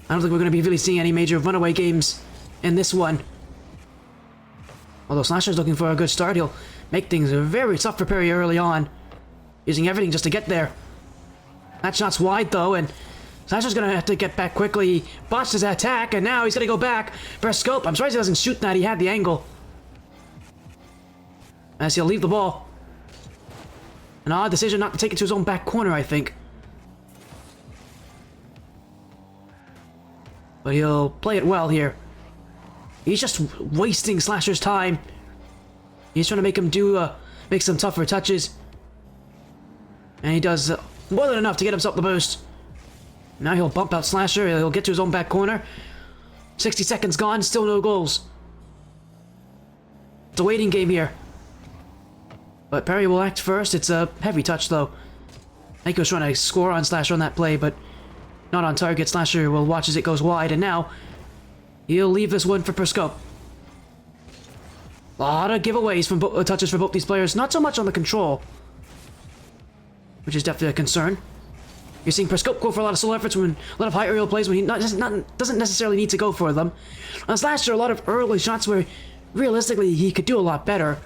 I don't think we're going to be really seeing any major runaway games in this one. Although Slasher's looking for a good start, he'll make things very tough for Peri early on, using everything just to get there. That shot's wide though, and Slasher's gonna have to get back quickly. He botched his attack, and now he's gonna go back for Scope. I'm surprised he doesn't shoot that. He had the angle. As he'll leave the ball. An odd decision not to take it to his own back corner, I think. But he'll play it well here. He's just wasting Slasher's time. He's trying to make him make some tougher touches. And he does more than enough to get himself the boost. Now he'll bump out Slasher, he'll get to his own back corner. 60 seconds gone, still no goals. It's a waiting game here. But Peri will act first. It's a heavy touch though. I think he was trying to score on Slasher on that play, but not on target. Slasher will watch as it goes wide, and now he'll leave this one for Scope. A lot of giveaways from touches for both these players. Not so much on the control, which is definitely a concern. You're seeing Scope go for a lot of solo efforts, when a lot of high aerial plays when he doesn't necessarily need to go for them. On Slasher, a lot of early shots where realistically he could do a lot better.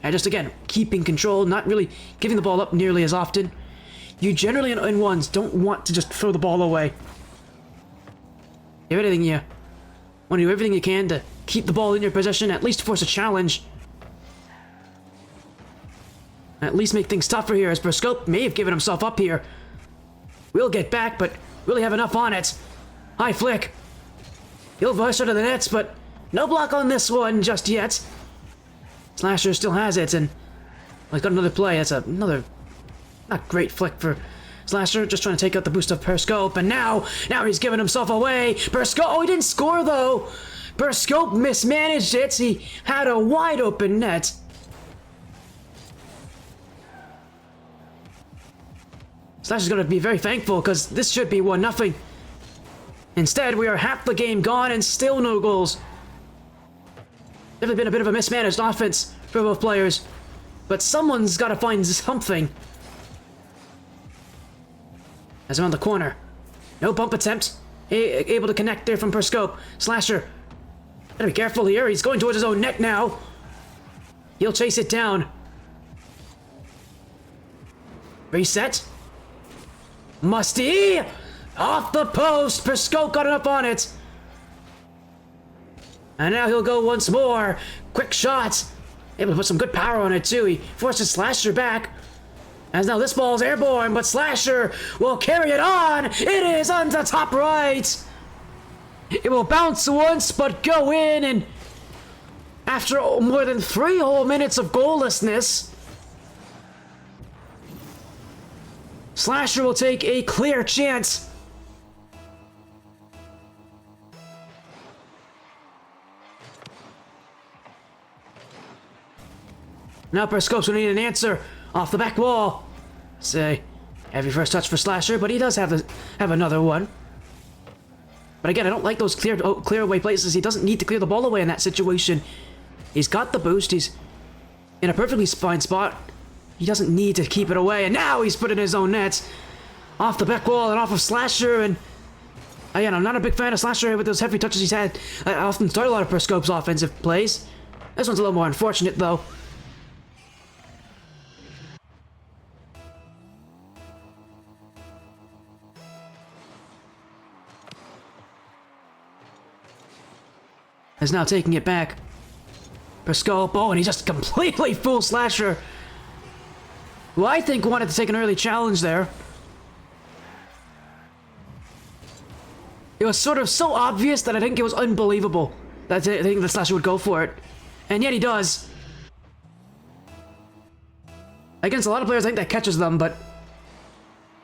And just again, keeping control, not really giving the ball up nearly as often. You generally in ones don't want to just throw the ball away. If anything, you Want to do everything you can to keep the ball in your possession, at least force a challenge. At least make things tougher here, as Perscope may have given himself up here. We'll get back, but really have enough on it. High flick. He'll voice her to the nets, but no block on this one just yet. Slasher still has it, and he's got another play. That's another not great flick for Slasher, just trying to take out the boost of Perscope, and now he's giving himself away. Perscope, oh, he didn't score though. Perscope mismanaged it. He had a wide open net. Slasher's gonna be very thankful, because this should be 1-0. Instead, we are half the game gone and still no goals. Definitely been a bit of a mismanaged offense for both players, but someone's got to find something. As around the corner, no bump attempt, able to connect there from Perscope. Slasher, gotta be careful here. He's going towards his own net now. He'll chase it down. Reset. Musty off the post. Perscope got enough on it. And now he'll go once more. Quick shot. Able to put some good power on it too. He forces Slasher back. As now this ball's airborne, but Slasher will carry it on. It is on the top right. It will bounce once, but go in. And after more than 3 whole minutes of goallessness, Slasher will take a clear chance. Now Perscope's gonna need an answer off the back wall. Say, heavy first touch for Slasher, but he does have another one. But again, I don't like those clear away places. He doesn't need to clear the ball away in that situation. He's got the boost. He's in a perfectly fine spot. He doesn't need to keep it away. And now he's put in his own net. Off the back wall and off of Slasher. And again, I'm not a big fan of Slasher with those heavy touches he's had. I often start a lot of Perscope's offensive plays. This one's a little more unfortunate though. Is now taking it back. Perscope, oh, and he just completely fooled Slasher, who I think wanted to take an early challenge there. It was sort of so obvious that I think it was unbelievable that I think the Slasher would go for it. And yet he does. Against a lot of players, I think that catches them, but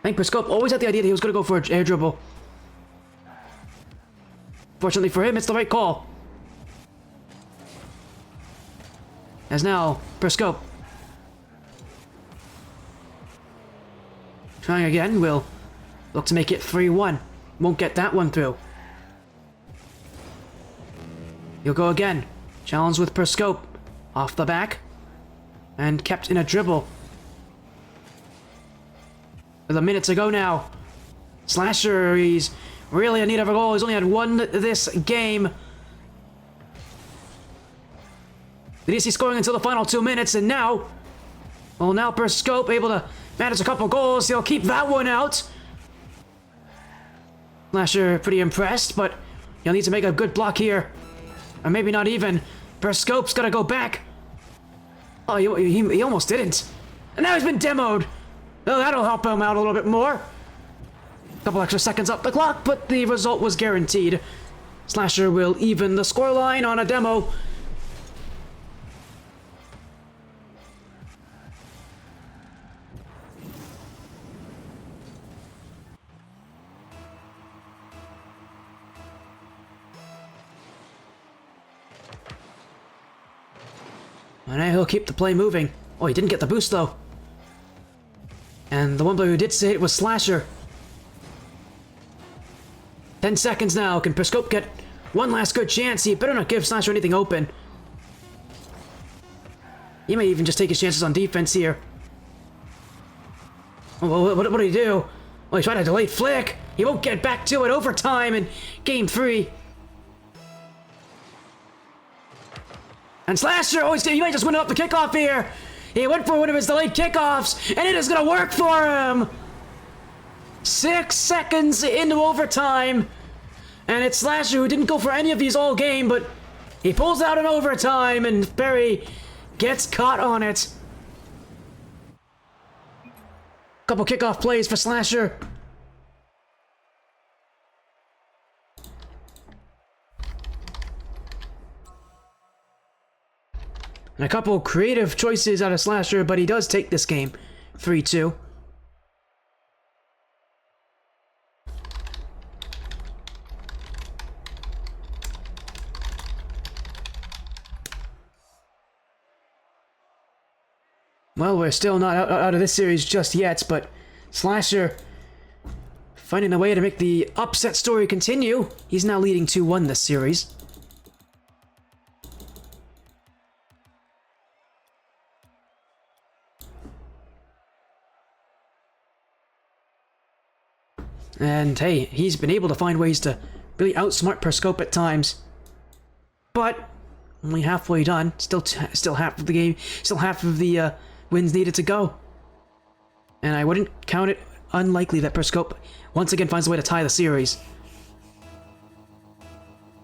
I think Perscope always had the idea that he was going to go for an air dribble. Fortunately for him, it's the right call. As now, Perscope. Trying again, will look to make it 3-1. Won't get that one through. He'll go again. Challenge with Perscope. Off the back. And kept in a dribble. With a minute to go now. Slasher, he's really in need of a goal. He's only had one this game. The DC scoring until the final 2 minutes, and now, well, now Perscope able to manage a couple goals. He'll keep that one out. Slasher pretty impressed, but he'll need to make a good block here. Or maybe not even. Perscope's gotta go back. Oh, he almost didn't. And now he's been demoed. Oh, that'll help him out a little bit more. A couple extra seconds up the clock, but the result was guaranteed. Slasher will even the scoreline on a demo. And he'll keep the play moving. Oh, he didn't get the boost though. And the one player who did say it was Slasher. 10 seconds now. Can Perscope get one last good chance? He better not give Slasher anything open. He may even just take his chances on defense here. Oh, what did he do? Oh, he tried a delayed flick. He won't get back to it. Overtime in game 3. And Slasher, oh, he might just win up the kickoff here. He went for one of his delayed kickoffs, and it is going to work for him. 6 seconds into overtime. And it's Slasher who didn't go for any of these all game, but he pulls out an overtime, and Peri gets caught on it. Couple kickoff plays for Slasher. And a couple creative choices out of Slasher, but he does take this game 3-2. Well, we're still not out of this series just yet, but Slasher finding a way to make the upset story continue. He's now leading 2-1 this series. And hey, he's been able to find ways to really outsmart Perscope at times. But only halfway done. Still half of the game, still half of the wins needed to go. And I wouldn't count it unlikely that Perscope once again finds a way to tie the series.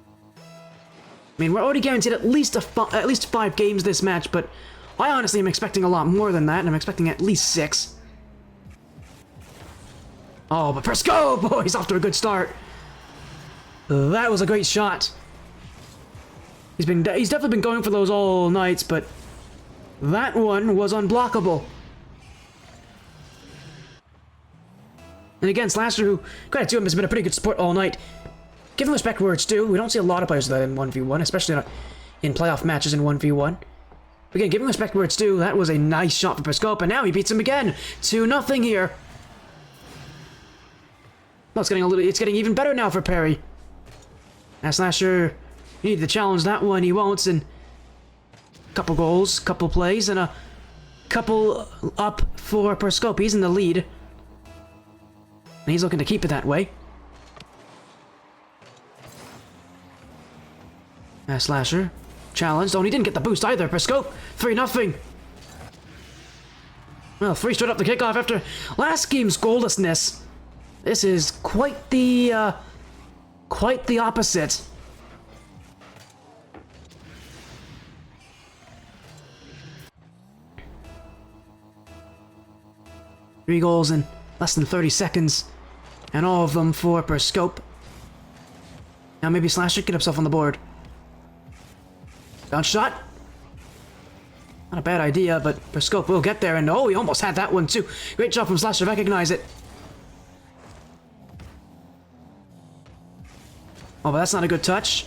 I mean, we're already guaranteed at least 5 games this match, but I honestly am expecting a lot more than that, and I'm expecting at least 6. Oh, but Perscope! Oh, he's off to a good start. That was a great shot. He's definitely been going for those all nights, but that one was unblockable. And again, Slasher, who, credit to him, has been a pretty good support all night. Give him respect where it's due. We don't see a lot of players do that in 1v1, especially in playoff matches in 1v1. Again, give him respect where it's due. That was a nice shot for Perscope, and now he beats him again. 2-0 here. Well, it's getting even better now for Peri. As Slasher, you need to challenge that one. He won't, and couple goals, couple plays, and a couple up for Perscope. He's in the lead. And he's looking to keep it that way. Slasher, challenged. Oh, and he didn't get the boost either. Perscope, 3-0. Well, 3 straight up the kickoff after last game's goallessness. This is quite the opposite. Three goals in less than 30 seconds, and all of them for Perscope. Now maybe Slasher get himself on the board. Bounce shot. Not a bad idea, but Perscope will get there, and oh, he almost had that one too. Great job from Slasher to recognize it. Oh, but that's not a good touch.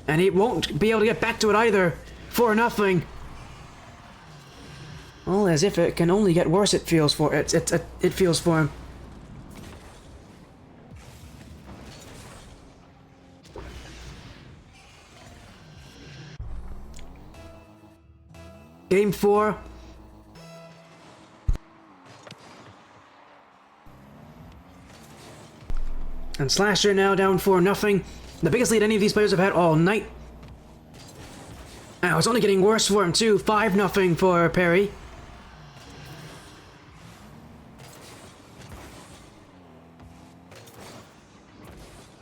And he won't be able to get back to it either. 4-0. Well, as if it can only get worse, it feels for it feels for him. Game 4. And Slasher now down 4-0. The biggest lead any of these players have had all night. Now it's only getting worse for him too. 5-0 for Peri.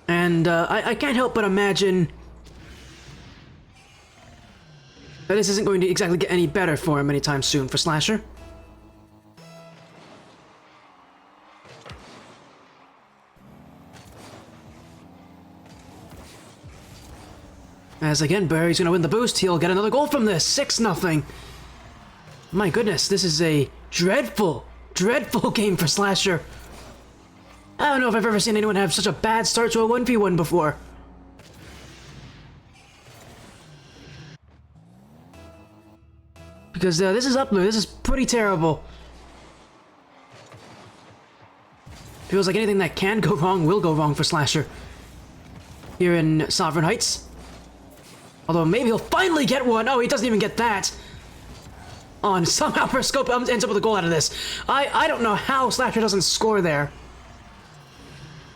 And I can't help but imagine that this isn't going to exactly get any better for him anytime soon for Slasher. As again, Barry's going to win the boost. He'll get another goal from this. 6-0. My goodness, this is a dreadful, dreadful game for Slasher. I don't know if I've ever seen anyone have such a bad start to a 1v1 before. Because this is up there. This is pretty terrible. Feels like anything that can go wrong will go wrong for Slasher. Here in Sovereign Heights. Although maybe he'll finally get one. Oh, he doesn't even get that. Oh, and somehow Perscope ends up with a goal out of this. I don't know how Slasher doesn't score there.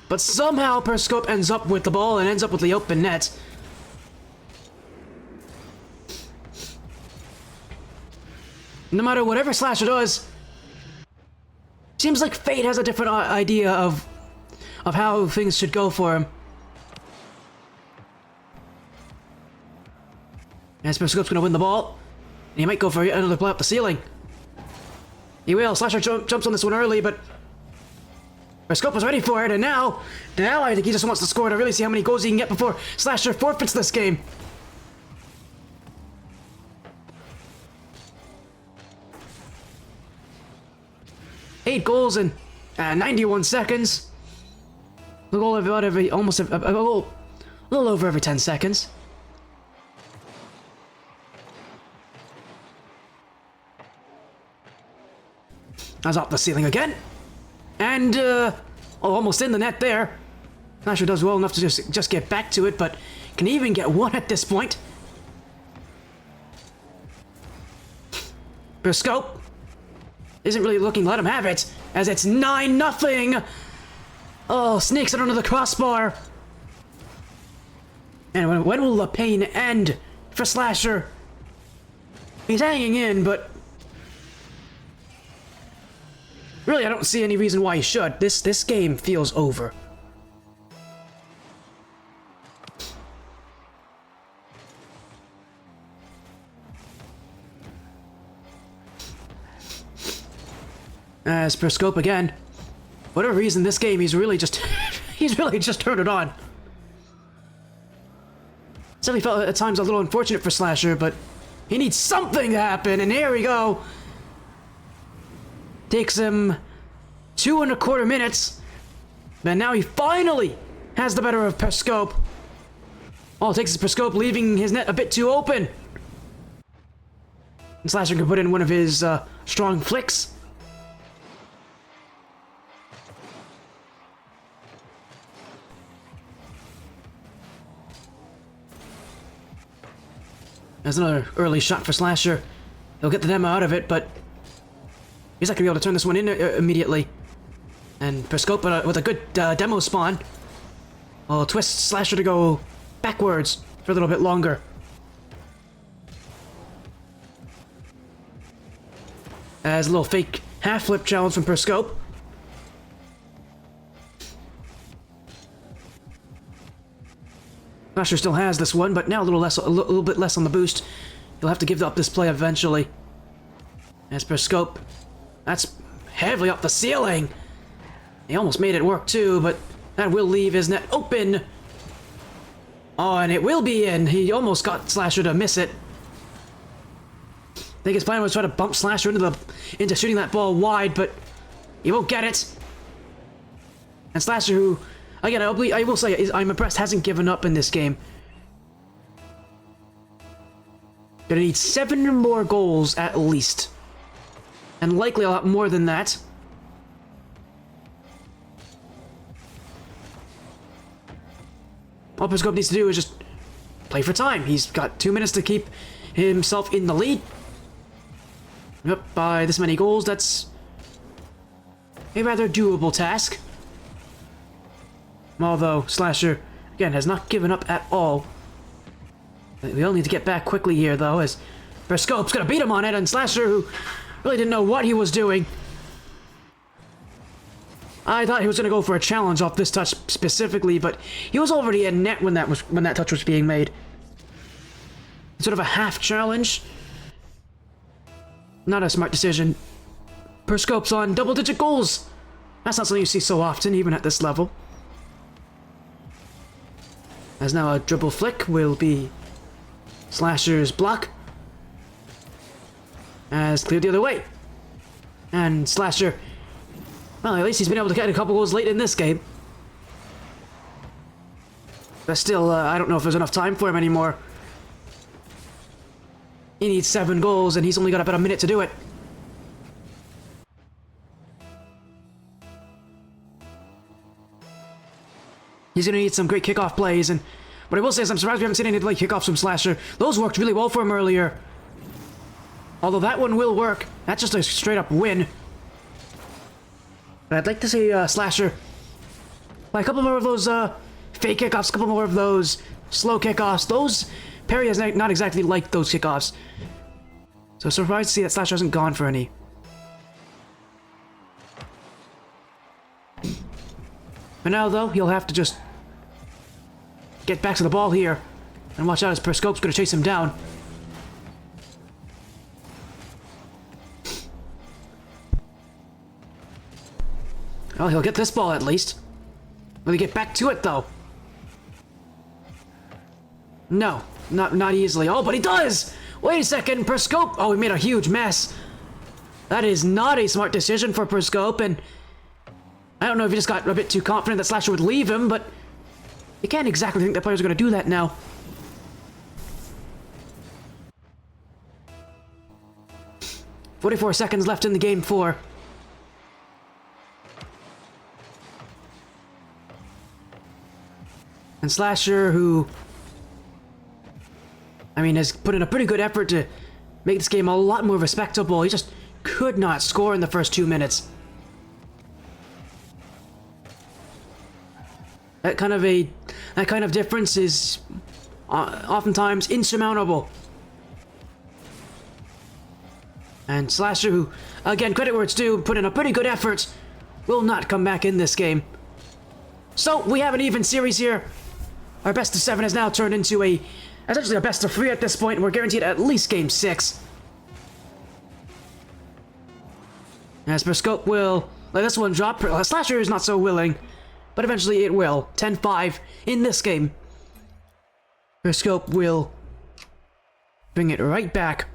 But somehow Perscope ends up with the ball and ends up with the open net. No matter whatever Slasher does, seems like fate has a different idea of how things should go for him. And Periscope's gonna win the ball. And he might go for another play up the ceiling. He will. Slasher jumps on this one early, but Periscope was ready for it, and now I think he just wants to score to really see how many goals he can get before Slasher forfeits this game. Eight goals in 91 seconds. A goal about every, almost a goal, a little over every 10 seconds. That's off the ceiling again. And, almost in the net there. Slasher does well enough to just get back to it, but can even get one at this point. Periscope isn't really looking to let him have it, as it's 9-0. Oh, sneaks it under the crossbar. And when will the pain end for Slasher? He's hanging in, but really, I don't see any reason why he should. This game feels over. As Periscope again, whatever reason, this game he's really just turned it on. Certainly felt at times a little unfortunate for Slasher, but he needs something to happen, and here we go. Takes him 2.25 minutes, but now he finally has the better of Periscope. All it takes is Periscope leaving his net a bit too open. And Slasher can put in one of his strong flicks. There's another early shot for Slasher. He'll get the demo out of it, but he's not going to be able to turn this one in immediately. And Periscope with a good demo spawn will twist Slasher to go backwards for a little bit longer. As a little fake half flip challenge from Periscope. Slasher still has this one, but now a little bit less on the boost. He'll have to give up this play eventually. As Periscope, that's heavily up the ceiling. He almost made it work too, but that will leave his net open. Oh, and it will be in. He almost got Slasher to miss it. I think his plan was try to bump Slasher into shooting that ball wide, but he won't get it. And Slasher, who, again, I will say, I'm impressed, hasn't given up in this game. Gonna need 7 more goals at least. And likely a lot more than that. All Periscope needs to do is just play for time. He's got 2 minutes to keep himself in the lead. Yep, by this many goals, that's a rather doable task. Although Slasher, again, has not given up at all. We all need to get back quickly here, though, as Periscope's gonna beat him on it, and Slasher, who really didn't know what he was doing. I thought he was gonna go for a challenge off this touch specifically, but he was already in net when that touch was being made. Sort of a half challenge. Not a smart decision. Periscope's on double-digit goals. That's not something you see so often, even at this level. As now a dribble flick will be Slasher's block. As cleared the other way. And Slasher, well, at least he's been able to get a couple goals late in this game. But still, I don't know if there's enough time for him anymore. He needs 7 goals, and he's only got about a minute to do it. He's gonna need some great kickoff plays, and what I will say is I'm surprised we haven't seen any delayed kickoffs from Slasher. Those worked really well for him earlier. Although that one will work. That's just a straight-up win. But I'd like to see Slasher play a couple more of those fake kickoffs, a couple more of those slow kickoffs. Those, Peri has not exactly liked those kickoffs. So surprised to see that Slasher hasn't gone for any. For now, though, he'll have to just get back to the ball here. And watch out as Periscope's going to chase him down. Oh, he'll get this ball at least. Will he get back to it, though? No, not easily. Oh, but he does! Wait a second, Perscope! Oh, he made a huge mess. That is not a smart decision for Perscope, and I don't know if he just got a bit too confident that Slasher would leave him, but you can't exactly think that players are going to do that now. "44 seconds left in the game 4. And Slasher, who, I mean, has put in a pretty good effort to make this game a lot more respectable. He just could not score in the first 2 minutes. That kind of difference is oftentimes insurmountable. And Slasher, who, again, credit where it's due, put in a pretty good effort, will not come back in this game. So, we have an even series here. Our best of 7 has now turned into essentially a best of 3 at this point, and we're guaranteed at least game 6. As Perscope will let this one drop. Slasher is not so willing, but eventually it will. 10-5 in this game. Perscope will bring it right back.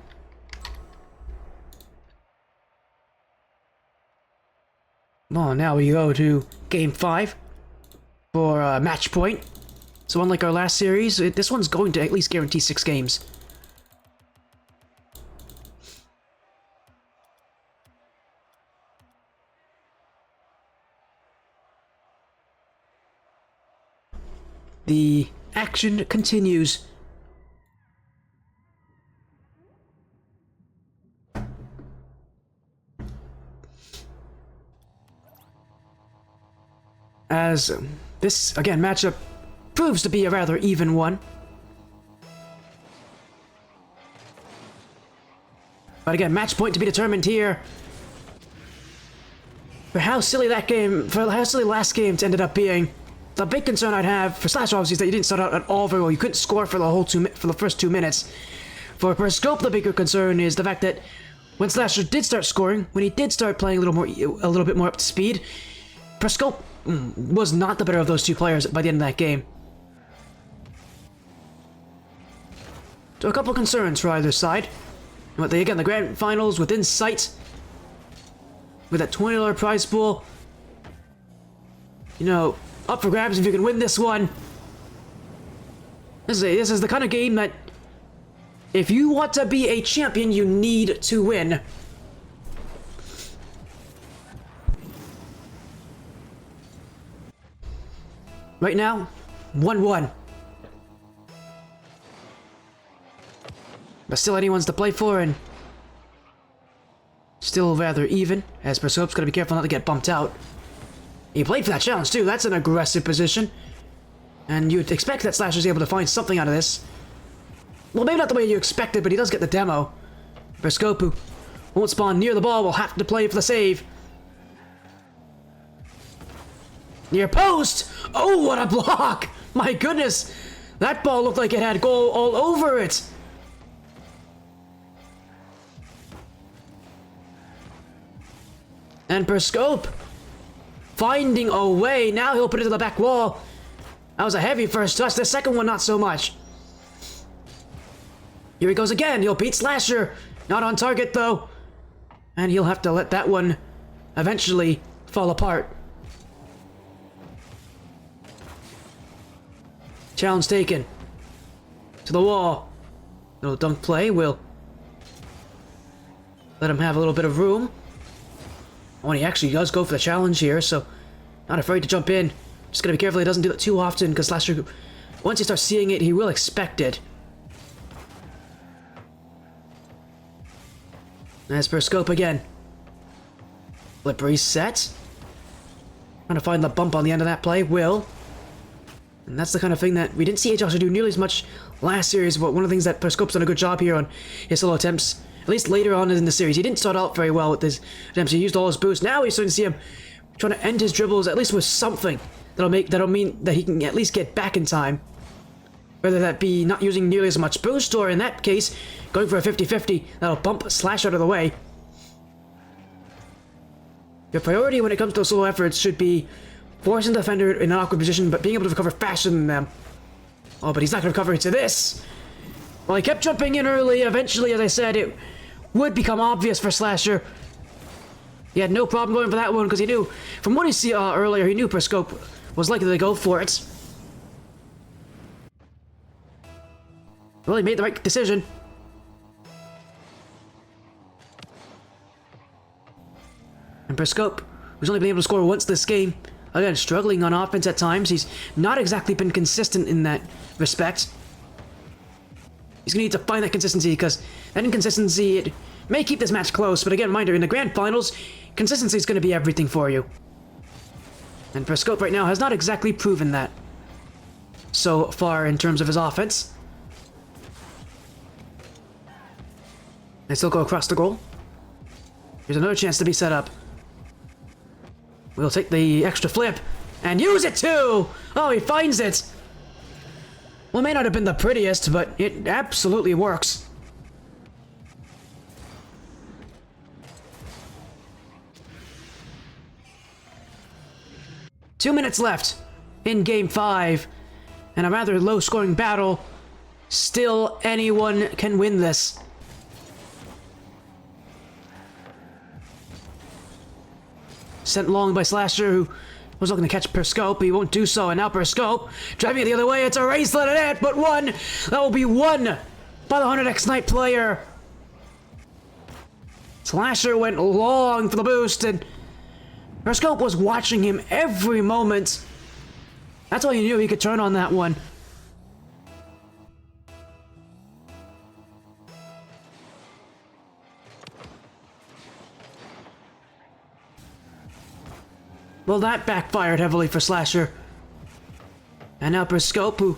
Well, now we go to game 5 for match point. So unlike our last series, this one's going to at least guarantee 6 games. The action continues. As this, again, matchup proves to be a rather even one. But again, match point to be determined here. For how silly last game ended up being. The big concern I'd have for Slasher obviously is that you didn't start out at all very well. You couldn't score for the first 2 minutes. For Perscope, the bigger concern is the fact that when Slasher did start scoring, when he did start playing a little bit more up to speed, Perscope was not the better of those 2 players by the end of that game. So a couple concerns for either side. But again, the grand finals within sight, with that $20 prize pool, you know, up for grabs if you can win this one. This is the kind of game that, if you want to be a champion, you need to win. Right now, 1-1. But still anyone's to play for, and still rather even, as Perscope's gotta be careful not to get bumped out. He played for that challenge too, that's an aggressive position. And you'd expect that Slasher's able to find something out of this. Well, maybe not the way you expected, but he does get the demo. Perscope, who won't spawn near the ball, will have to play for the save. Near post! Oh, what a block! My goodness! That ball looked like it had goal all over it! And Perscope finding a way. Now he'll put it to the back wall. That was a heavy first touch. The second one, not so much. Here he goes again. He'll beat Slasher. Not on target, though. And he'll have to let that one eventually fall apart. Challenge taken. To the wall. Little dunk play will let him have a little bit of room. Oh, and he actually does go for the challenge here, so not afraid to jump in. Just gotta be careful he doesn't do it too often, because Slasher, once he starts seeing it, he will expect it. As Perscope again. Flip reset. Trying to find the bump on the end of that play. Will. And that's the kind of thing that we didn't see ayejoshy do nearly as much last series, but one of the things that Perscope's done a good job here on his solo attempts, at least later on in the series. He didn't start out very well with his attempts. He used all his boosts. Now he's starting to see him trying to end his dribbles, at least with something that'll mean that he can at least get back in time. Whether that be not using nearly as much boost, or in that case, going for a 50-50 that'll bump Slash out of the way. Your priority when it comes to solo efforts should be forcing the defender in an awkward position, but being able to recover faster than them. Oh, but he's not going to recover to this. Well, he kept jumping in early. Eventually, as I said, it would become obvious for Slasher. He had no problem going for that one because he knew, from what he saw earlier, he knew Periscope was likely to go for it. Well, he made the right decision. And Periscope, who's only been able to score once this game, again, struggling on offense at times. He's not exactly been consistent in that respect. He's going to need to find that consistency because that inconsistency, it may keep this match close. But again, reminder, in the grand finals, consistency is going to be everything for you. And Periscope right now has not exactly proven that so far in terms of his offense. They still go across the goal. Here's another chance to be set up. We'll take the extra flip and use it too! Oh, he finds it! Well, it may not have been the prettiest, but it absolutely works. Two minutes left in Game 5, and a rather low-scoring battle. Still, anyone can win this. Sent long by Slasher, who was looking to catch Periscope. He won't do so, and now Periscope driving it the other way. It's a race, let it hit, but one! That will be won by the 100x Knight player. Slasher went long for the boost, and Periscope was watching him every moment. That's all you knew he could turn on that one. Well, that backfired heavily for Slasher. And now Periscope, who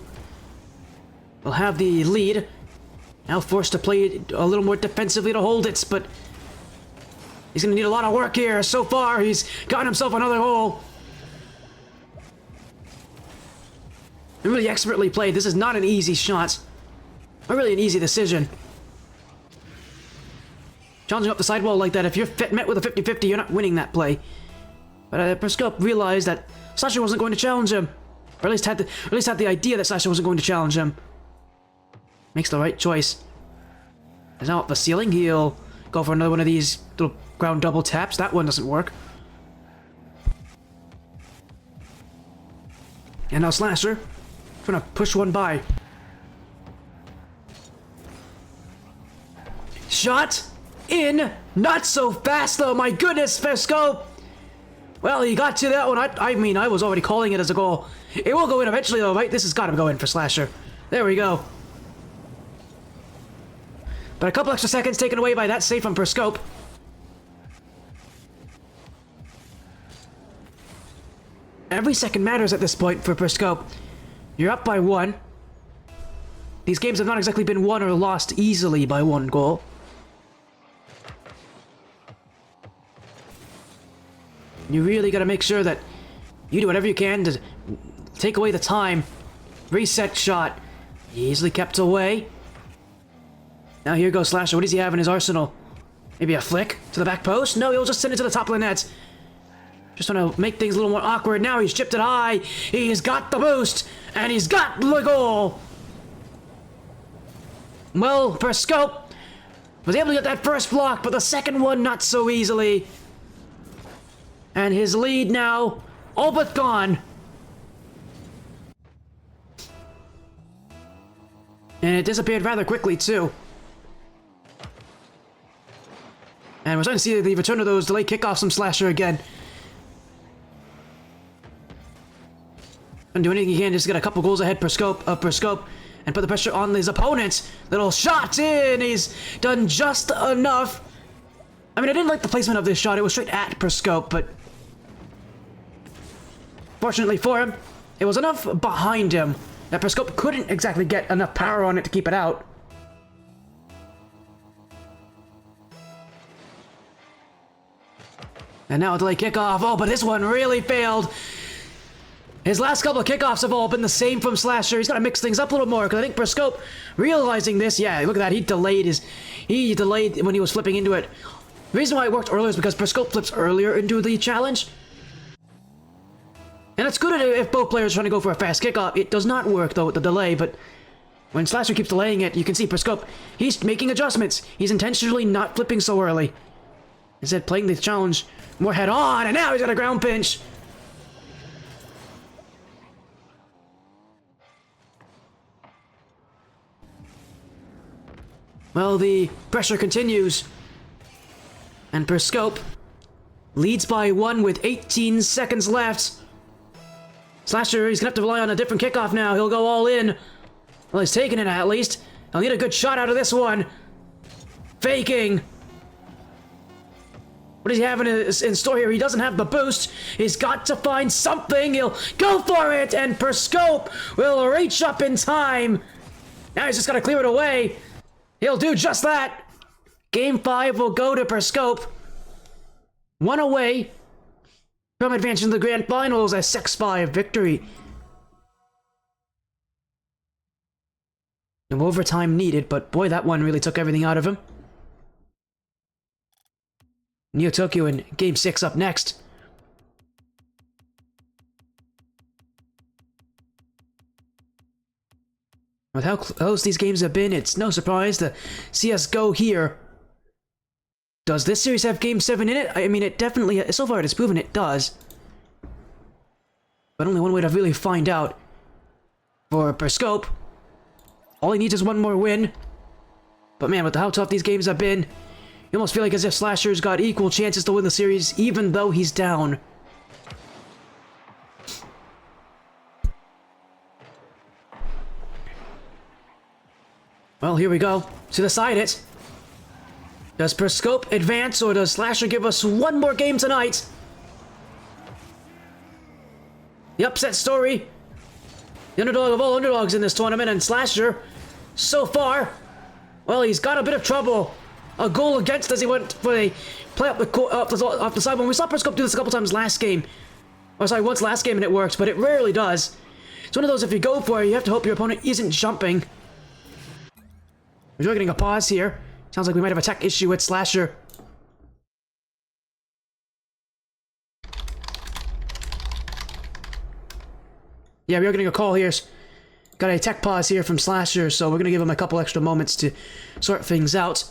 will have the lead, now forced to play a little more defensively to hold it, but he's going to need a lot of work here. So far, he's gotten himself another goal. And really expertly played. This is not an easy shot. Not really an easy decision. Challenging up the sidewall like that, if you're met with a 50-50, you're not winning that play. But Periscope realized that Slasher wasn't going to challenge him. Or at least had the idea that Slasher wasn't going to challenge him. Makes the right choice. And now up the ceiling, he'll go for another one of these little ground double taps. That one doesn't work. And now Slasher trying to push one by. Shot in. Not so fast though. My goodness, Periscope. Well, he got to that one. I mean, I was already calling it as a goal. It will go in eventually, though, right? This has got to go in for Slasher. There we go. But a couple extra seconds taken away by that save from Periscope. Every second matters at this point for Periscope. You're up by one. These games have not exactly been won or lost easily by one goal. You really got to make sure that you do whatever you can to take away the time. Reset shot. Easily kept away. Now here goes Slasher. What does he have in his arsenal? Maybe a flick to the back post? No, he'll just send it to the top of the net. Just trying to make things a little more awkward. Now he's chipped it high. He's got the boost. And he's got the goal. Well, Periscope was able to get that first block, but the second one not so easily. And his lead now all but gone. And it disappeared rather quickly, too. And we're starting to see the return of those delayed kickoffs from Slasher again. And do anything he can, just get a couple goals ahead per scope, and put the pressure on his opponent. Little shot in. He's done just enough. I mean, I didn't like the placement of this shot. It was straight at Periscope, but fortunately for him, it was enough behind him that Periscope couldn't exactly get enough power on it to keep it out. And now a delay kickoff. Oh, but this one really failed. His last couple of kickoffs have all been the same from Slasher. He's got to mix things up a little more, because I think Periscope, realizing this, yeah, look at that, he delayed when he was flipping into it. The reason why it worked earlier is because Periscope flips earlier into the challenge. And it's good if both players are trying to go for a fast kickoff. It does not work, though, with the delay, but when Slasher keeps delaying it, you can see Periscope, he's making adjustments. He's intentionally not flipping so early. Instead, playing the challenge more head-on, and now he's got a ground pinch. Well, the pressure continues. And Periscope leads by 1 with 18 seconds left. Slasher, he's gonna have to rely on a different kickoff now. He'll go all in. Well, he's taking it at least. He'll need a good shot out of this one. Faking. What does he have in store here? He doesn't have the boost. He's got to find something. He'll go for it, and Periscope will reach up in time. Now he's just gotta clear it away. He'll do just that. Game 5 will go to Periscope. 1 away from advancing to the Grand Finals, a 6-5 victory. No overtime needed, but boy, that one really took everything out of him. Neo Tokyo in Game 6 up next. With how close these games have been, it's no surprise to see us go here. Does this series have Game 7 in it? I mean, it definitely, so far it has proven it does. But only one way to really find out. For Periscope, all he needs is one more win. But man, with how tough these games have been, you almost feel like as if Slasher's got equal chances to win the series, even though he's down. Well, here we go. To decide it. Does Periscope advance, or does Slasher give us one more game tonight? The upset story. The underdog of all underdogs in this tournament, and Slasher, so far, well, he's got a bit of trouble. A goal against as he went for a play off the side. When we saw Periscope do this a couple times last game. Or sorry, once last game and it works, but it rarely does. It's one of those, if you go for it, you have to hope your opponent isn't jumping. We're getting a pause here. Sounds like we might have a tech issue with Slasher. Yeah, we are getting a call here. Got a tech pause here from Slasher, so we're going to give him a couple extra moments to sort things out.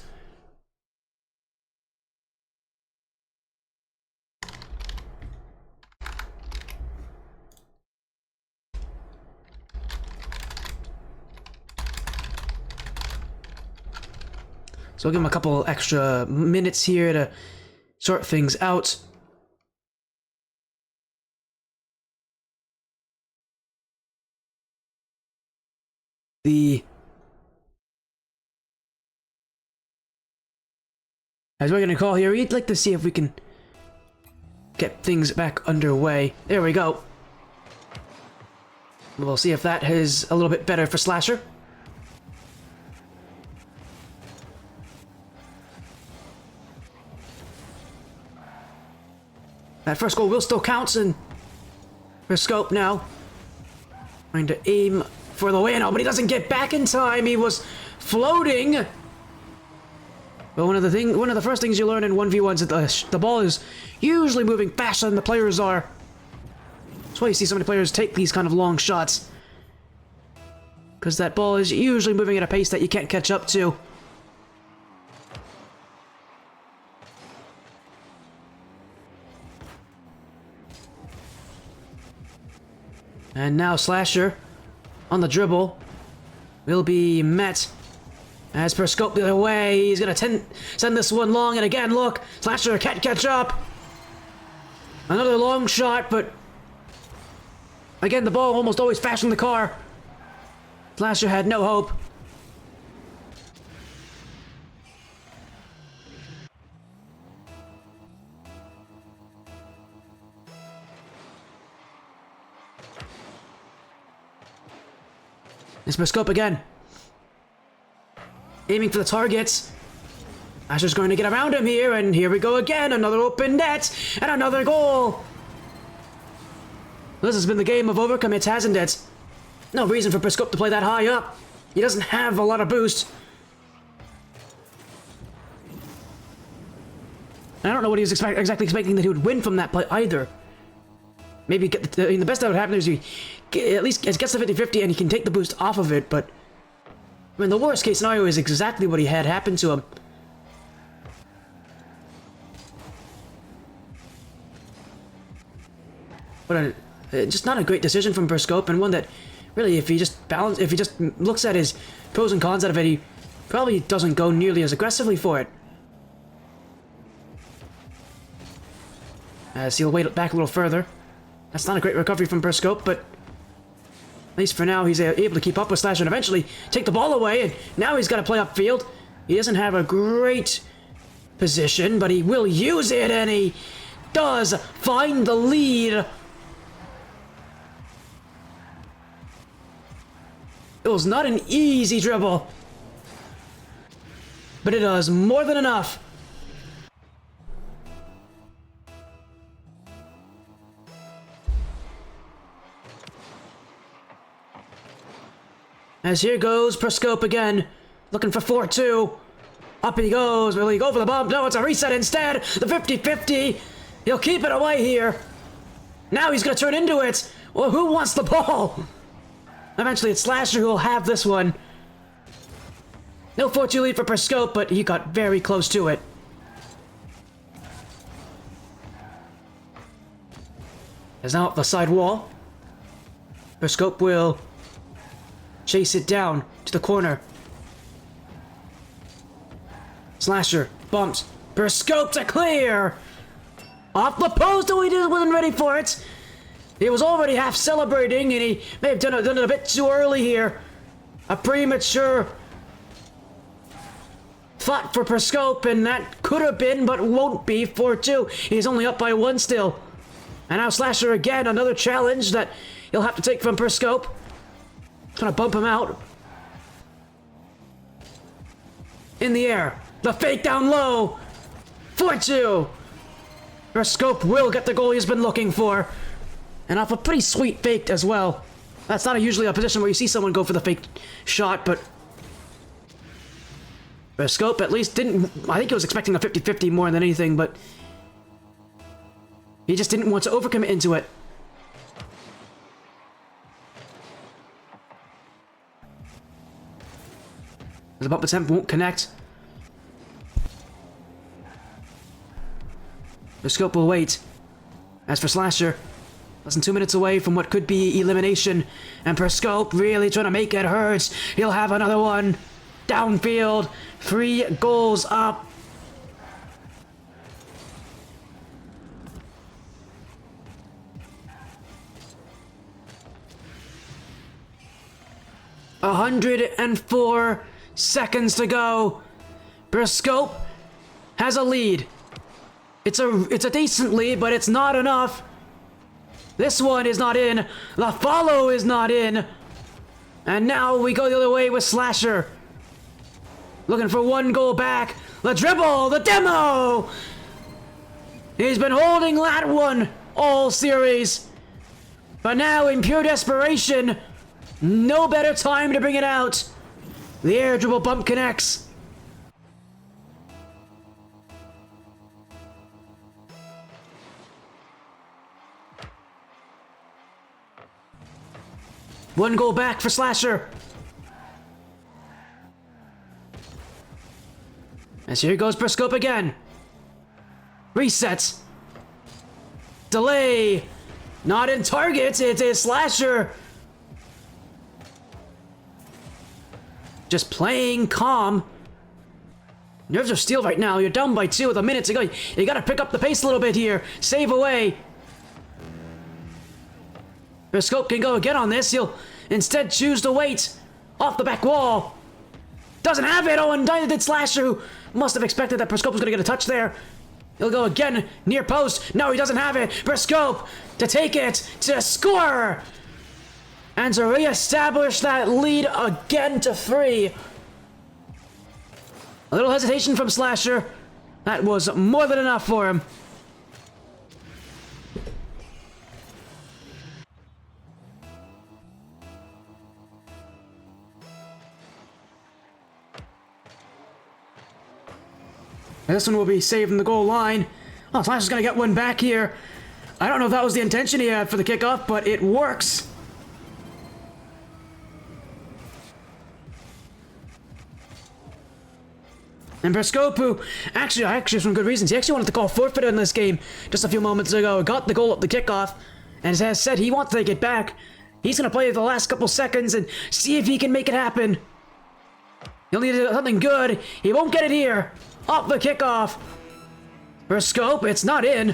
So we'll give him a couple extra minutes here to sort things out. As we're gonna call here, we'd like to see if we can get things back underway. There we go. We'll see if that is a little bit better for Slasher. That first goal will still count, and Periscope now trying to aim for the win. Oh, but he doesn't get back in time. He was floating. But one of the first things you learn in 1v1s is that the ball is usually moving faster than the players are. That's why you see so many players take these kind of long shots, because that ball is usually moving at a pace that you can't catch up to. And now Slasher, on the dribble, will be met. As Periscope the other way, he's gonna send this one long, and again, look, Slasher can't catch up. Another long shot, but again, the ball almost always faster than the car. Slasher had no hope. It's Periscope again. Aiming for the targets. Asher's going to get around him here, and here we go again. Another open net, and another goal. This has been the game of overcome it, hasn't it? No reason for Periscope to play that high up. He doesn't have a lot of boost. And I don't know what he was exactly expecting that he would win from that play either. Maybe the best that would happen is he at least gets the 50-50 and he can take the boost off of it, but I mean, the worst case scenario is exactly what he had happen to him. But just not a great decision from Periscope, and one that really, if he just looks at his pros and cons out of it, he probably doesn't go nearly as aggressively for it. As he'll wait back a little further. That's not a great recovery from Periscope, but at least for now, he's able to keep up with Slasher and eventually take the ball away, and now he's got to play upfield. He doesn't have a great position, but he will use it, and he does find the lead. It was not an easy dribble, but it does more than enough. As here goes Periscope again, looking for 4-2. Up he goes. Will he go for the bump? No, it's a reset instead. The 50-50. He'll keep it away here. Now he's going to turn into it. Well, who wants the ball? Eventually, it's Slasher who will have this one. No 4-2 lead for Periscope, but he got very close to it. Is now up the side wall. Periscope will chase it down to the corner. Slasher bumps. Periscope to clear. Off the post. Oh, he wasn't ready for it. He was already half celebrating, and he may have done it a bit too early here. A premature thought for Periscope, and that could have been, but won't be 4-2. He's only up by 1 still. And now Slasher again, another challenge that he'll have to take from Periscope. Trying to bump him out. In the air. The fake down low. 4-2. Periscope will get the goal he's been looking for. And off a pretty sweet fake as well. That's not usually a position where you see someone go for the fake shot, but Periscope at least didn't. I think he was expecting a 50-50 more than anything, but he just didn't want to overcommit into it. The bump attempt won't connect. Periscope will wait. As for Slasher, less than 2 minutes away from what could be elimination, and Periscope really trying to make it hurt. He'll have another one. Downfield. 3 goals up. "104 seconds to go. Periscope has a lead. It's a decent lead, but it's not enough. This one is not in. The follow is not in. And now we go the other way with Slasher. Looking for 1 goal back. The dribble, the demo. He's been holding that one all series. But now in pure desperation, no better time to bring it out. The air dribble bump connects. One goal back for Slasher. As here goes Periscope again. Resets. Delay. Not in target. It is Slasher. Just playing calm. Nerves of steel right now. You're down by 2 with a minute to go. You gotta pick up the pace a little bit here. Save away. Periscope can go again on this. He'll instead choose to wait. Off the back wall. Doesn't have it. Oh, and neither did Slasher, who must have expected that Periscope was going to get a touch there. He'll go again. Near post. No, he doesn't have it. Periscope to take it. To score. And to re-establish that lead again to 3. A little hesitation from Slasher. That was more than enough for him. This one will be saved from the goal line. Oh, Slasher's gonna get one back here. I don't know if that was the intention he had for the kickoff, but it works. And Perscope, actually for some good reasons, he actually wanted to call forfeit in this game just a few moments ago. Got the goal at the kickoff, and as said, he wants to take it back. He's gonna play the last couple seconds and see if he can make it happen. He'll need something good. He won't get it here. Off the kickoff. Perscope, it's not in.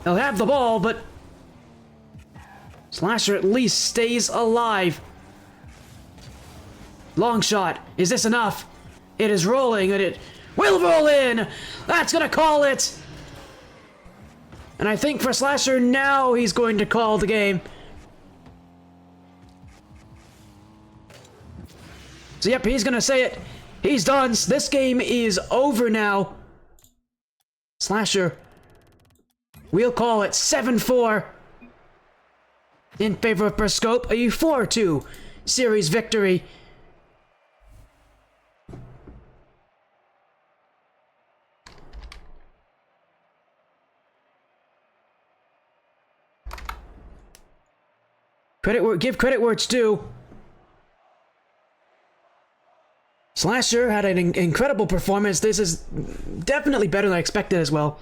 He'll have the ball, but Slasher at least stays alive. Long shot. Is this enough? It is rolling, and it will roll in. That's gonna call it. And I think for Slasher now, he's going to call the game. So yep, he's gonna say it. He's done. This game is over now. Slasher. We'll call it 7-4 in favor of Perscope. A 4-2 series victory. Give credit where it's due. Slasher had an incredible performance. This is definitely better than I expected as well.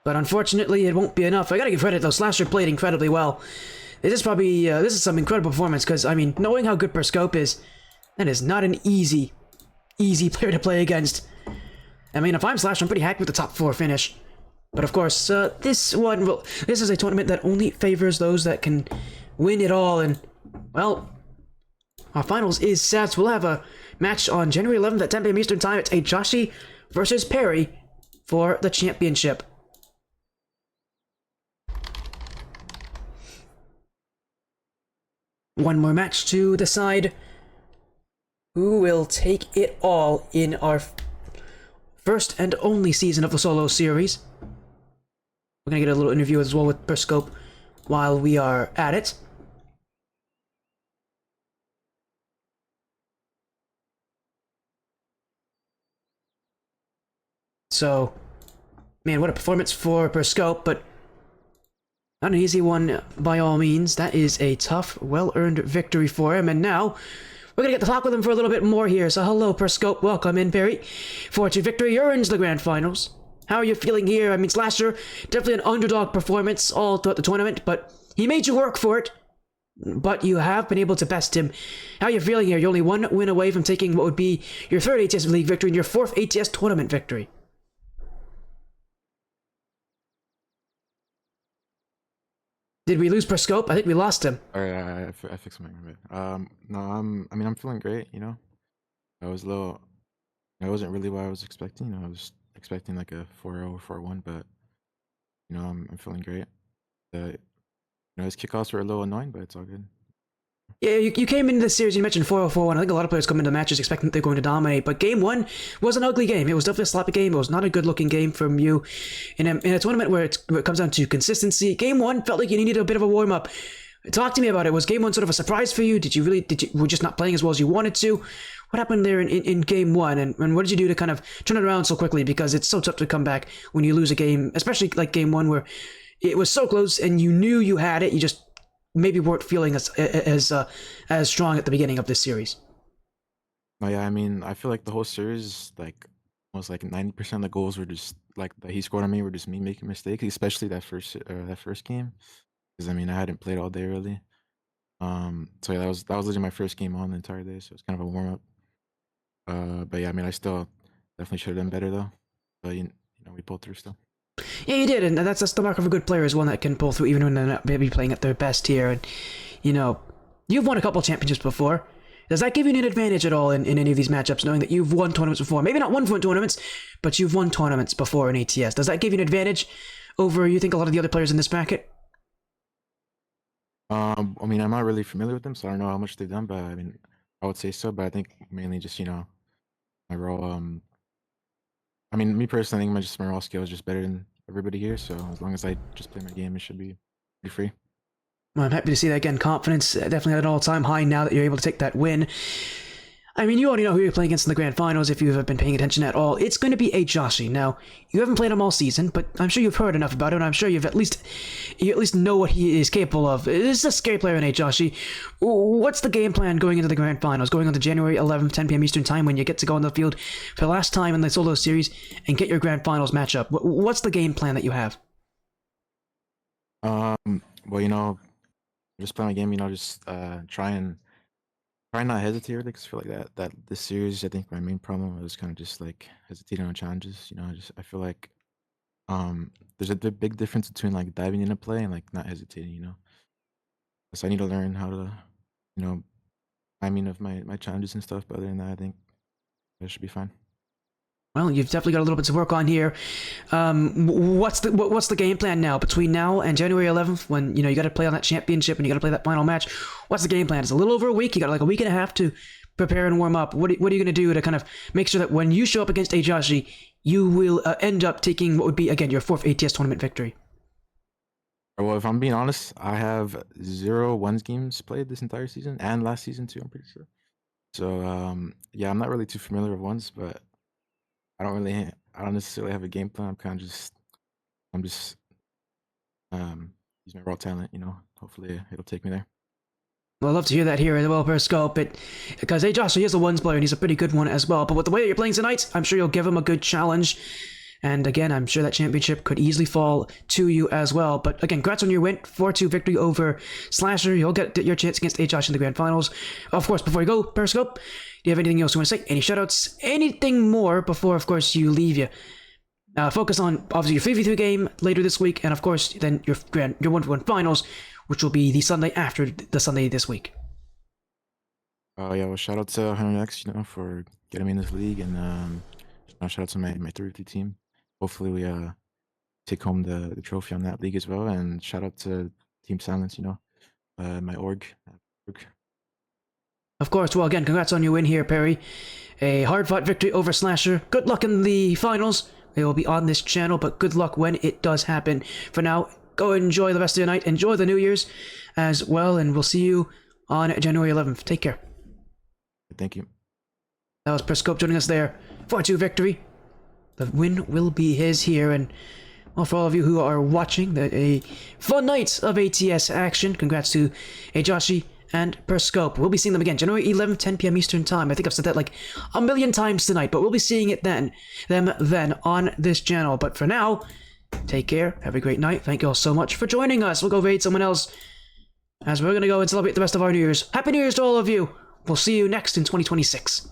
But unfortunately, it won't be enough. I gotta give credit though. Slasher played incredibly well. This is some incredible performance because, I mean, knowing how good Perscope is, that is not an easy player to play against. I mean, if I'm Slasher, I'm pretty happy with the top 4 finish. But of course, this is a tournament that only favors those that can win it all. And, well, our finals is set. We'll have a match on January 11th at 10 p.m. Eastern Time. It's ayejoshy versus Peri for the championship. One more match to decide who will take it all in our first and only season of the solo series. We're gonna get a little interview as well with Perscope while we are at it. So, man, what a performance for Perscope, but not an easy one by all means. That is a tough, well-earned victory for him, and now we're gonna get to talk with him for a little bit more here. So hello, Perscope. Welcome in, Peri. 4-2 victory. You're into the grand finals. How are you feeling here? I mean, Slasher, definitely an underdog performance all throughout the tournament, but he made you work for it. But you have been able to best him. How are you feeling here? You're only one win away from taking what would be your 3rd ATS League victory and your 4th ATS tournament victory. Did we lose Perscope? I think we lost him. Alright, I fixed my bit. No, I'm feeling great, you know. I wasn't really what I was expecting, you know. I was expecting like a 4-0 or 4-1, but you know, I'm feeling great. You know, his kickoffs were a little annoying, but it's all good. Yeah, you came into this series, you mentioned 4-0-4-1. I think a lot of players come into matches expecting that they're going to dominate, but game 1 was an ugly game. It was definitely a sloppy game. It was not a good-looking game from you. In a tournament where it comes down to consistency, game 1 felt like you needed a bit of a warm-up. Talk to me about it. Was game 1 sort of a surprise for you? Were you just not playing as well as you wanted to? What happened there in game 1, and what did you do to kind of turn it around so quickly? Because it's so tough to come back when you lose a game, especially like game 1 where it was so close and you knew you had it, you just maybe weren't feeling as strong at the beginning of this series. No, yeah, I mean, I feel like the whole series, like almost like 90% of the goals were just like that he scored on me were just me making mistakes, especially that first game. Because I mean, I hadn't played all day really. So yeah, that was literally my first game on the entire day, so it's kind of a warm up. But yeah, I mean, I still definitely should have done better though. But you know, we pulled through still. Yeah, you did, and that's the mark of a good player, is one that can pull through even when they're not maybe playing at their best here. And you know, you've won a couple championships before. Does that give you an advantage at all in any of these matchups, knowing that you've won tournaments before? Maybe not won tournaments, but you've won tournaments before in ATS. Does that give you an advantage over, you think, a lot of the other players in this bracket? I mean, I'm not really familiar with them, so I don't know how much they've done, but I mean, I would say so. But I think mainly just, you know, my role. I mean, me personally, I think my raw skill is just better than everybody here. So as long as I just play my game, it should be pretty free. Well, I'm happy to see that again. Confidence definitely at an all-time high now that you're able to take that win. I mean, you already know who you're playing against in the Grand Finals if you've been paying attention at all. It's going to be ayejoshy. Now, you haven't played him all season, but I'm sure you've heard enough about him, and I'm sure you at least know what he is capable of. This is a scary player in ayejoshy. What's the game plan going into the Grand Finals, going on to January 11th, 10 p.m. Eastern Time, when you get to go on the field for the last time in the solo series and get your Grand Finals matchup? What's the game plan that you have? Well, you know, just playing my game, you know, just try not hesitate really, because I feel like that this series, I think my main problem was kind of just like hesitating on challenges. You know, I feel like there's a big difference between like diving into play and like not hesitating. You know, so I need to learn how to, you know, timing of my challenges and stuff. But other than that, I think I should be fine. Well, you've definitely got a little bit to work on here. What's the game plan now between now and January 11th, when you know you got to play on that championship and you got to play that final match? What's the game plan? It's a little over a week. You got like a week and a half to prepare and warm up. What are you going to do to kind of make sure that when you show up against ayejoshy, you will end up taking what would be again your 4th ATS tournament victory? Well, if I'm being honest, I have 0 ones games played this entire season and last season too. I'm pretty sure. So yeah, I'm not really too familiar with ones, but I don't necessarily have a game plan. I'm just using my raw talent, you know. Hopefully it'll take me there. Well, I'd love to hear that here as well, Periscope, because ayejoshy is a ones player and he's a pretty good one as well. But with the way that you're playing tonight, I'm sure you'll give him a good challenge. And again, I'm sure that championship could easily fall to you as well. But again, congrats on your win, 4-2 victory over Slasher. You'll get your chance against ayejoshy in the Grand Finals. Of course, before you go, Periscope, do you have anything else you want to say? Any shoutouts? Anything more before, of course, you leave you? Focus on, obviously, your 3v3 game later this week, and of course, then your 1v1 finals, which will be the Sunday after the Sunday this week. Yeah, well, shout out to 100X, you know, for getting me in this league, and shout out to my 3v3 team. Hopefully we take home the trophy on that league as well, and shout out to Team Silence, you know, my org. Of course, well, again, congrats on your win here, Peri. A hard-fought victory over Slasher. Good luck in the finals. They will be on this channel, but good luck when it does happen. For now, go enjoy the rest of your night. Enjoy the New Year's as well, and we'll see you on January 11th. Take care. Thank you. That was Periscope joining us there. 4-2 victory. The win will be his here, and well, for all of you who are watching, a fun night of ATS action. Congrats to ayejoshy and Periscope. We'll be seeing them again, January 11th, 10 p.m. Eastern Time. I think I've said that like a million times tonight, but we'll be seeing it them then on this channel. But for now, take care, have a great night. Thank you all so much for joining us. We'll go raid someone else, as we're going to go and celebrate the rest of our New Year's. Happy New Year's to all of you. We'll see you next in 2026.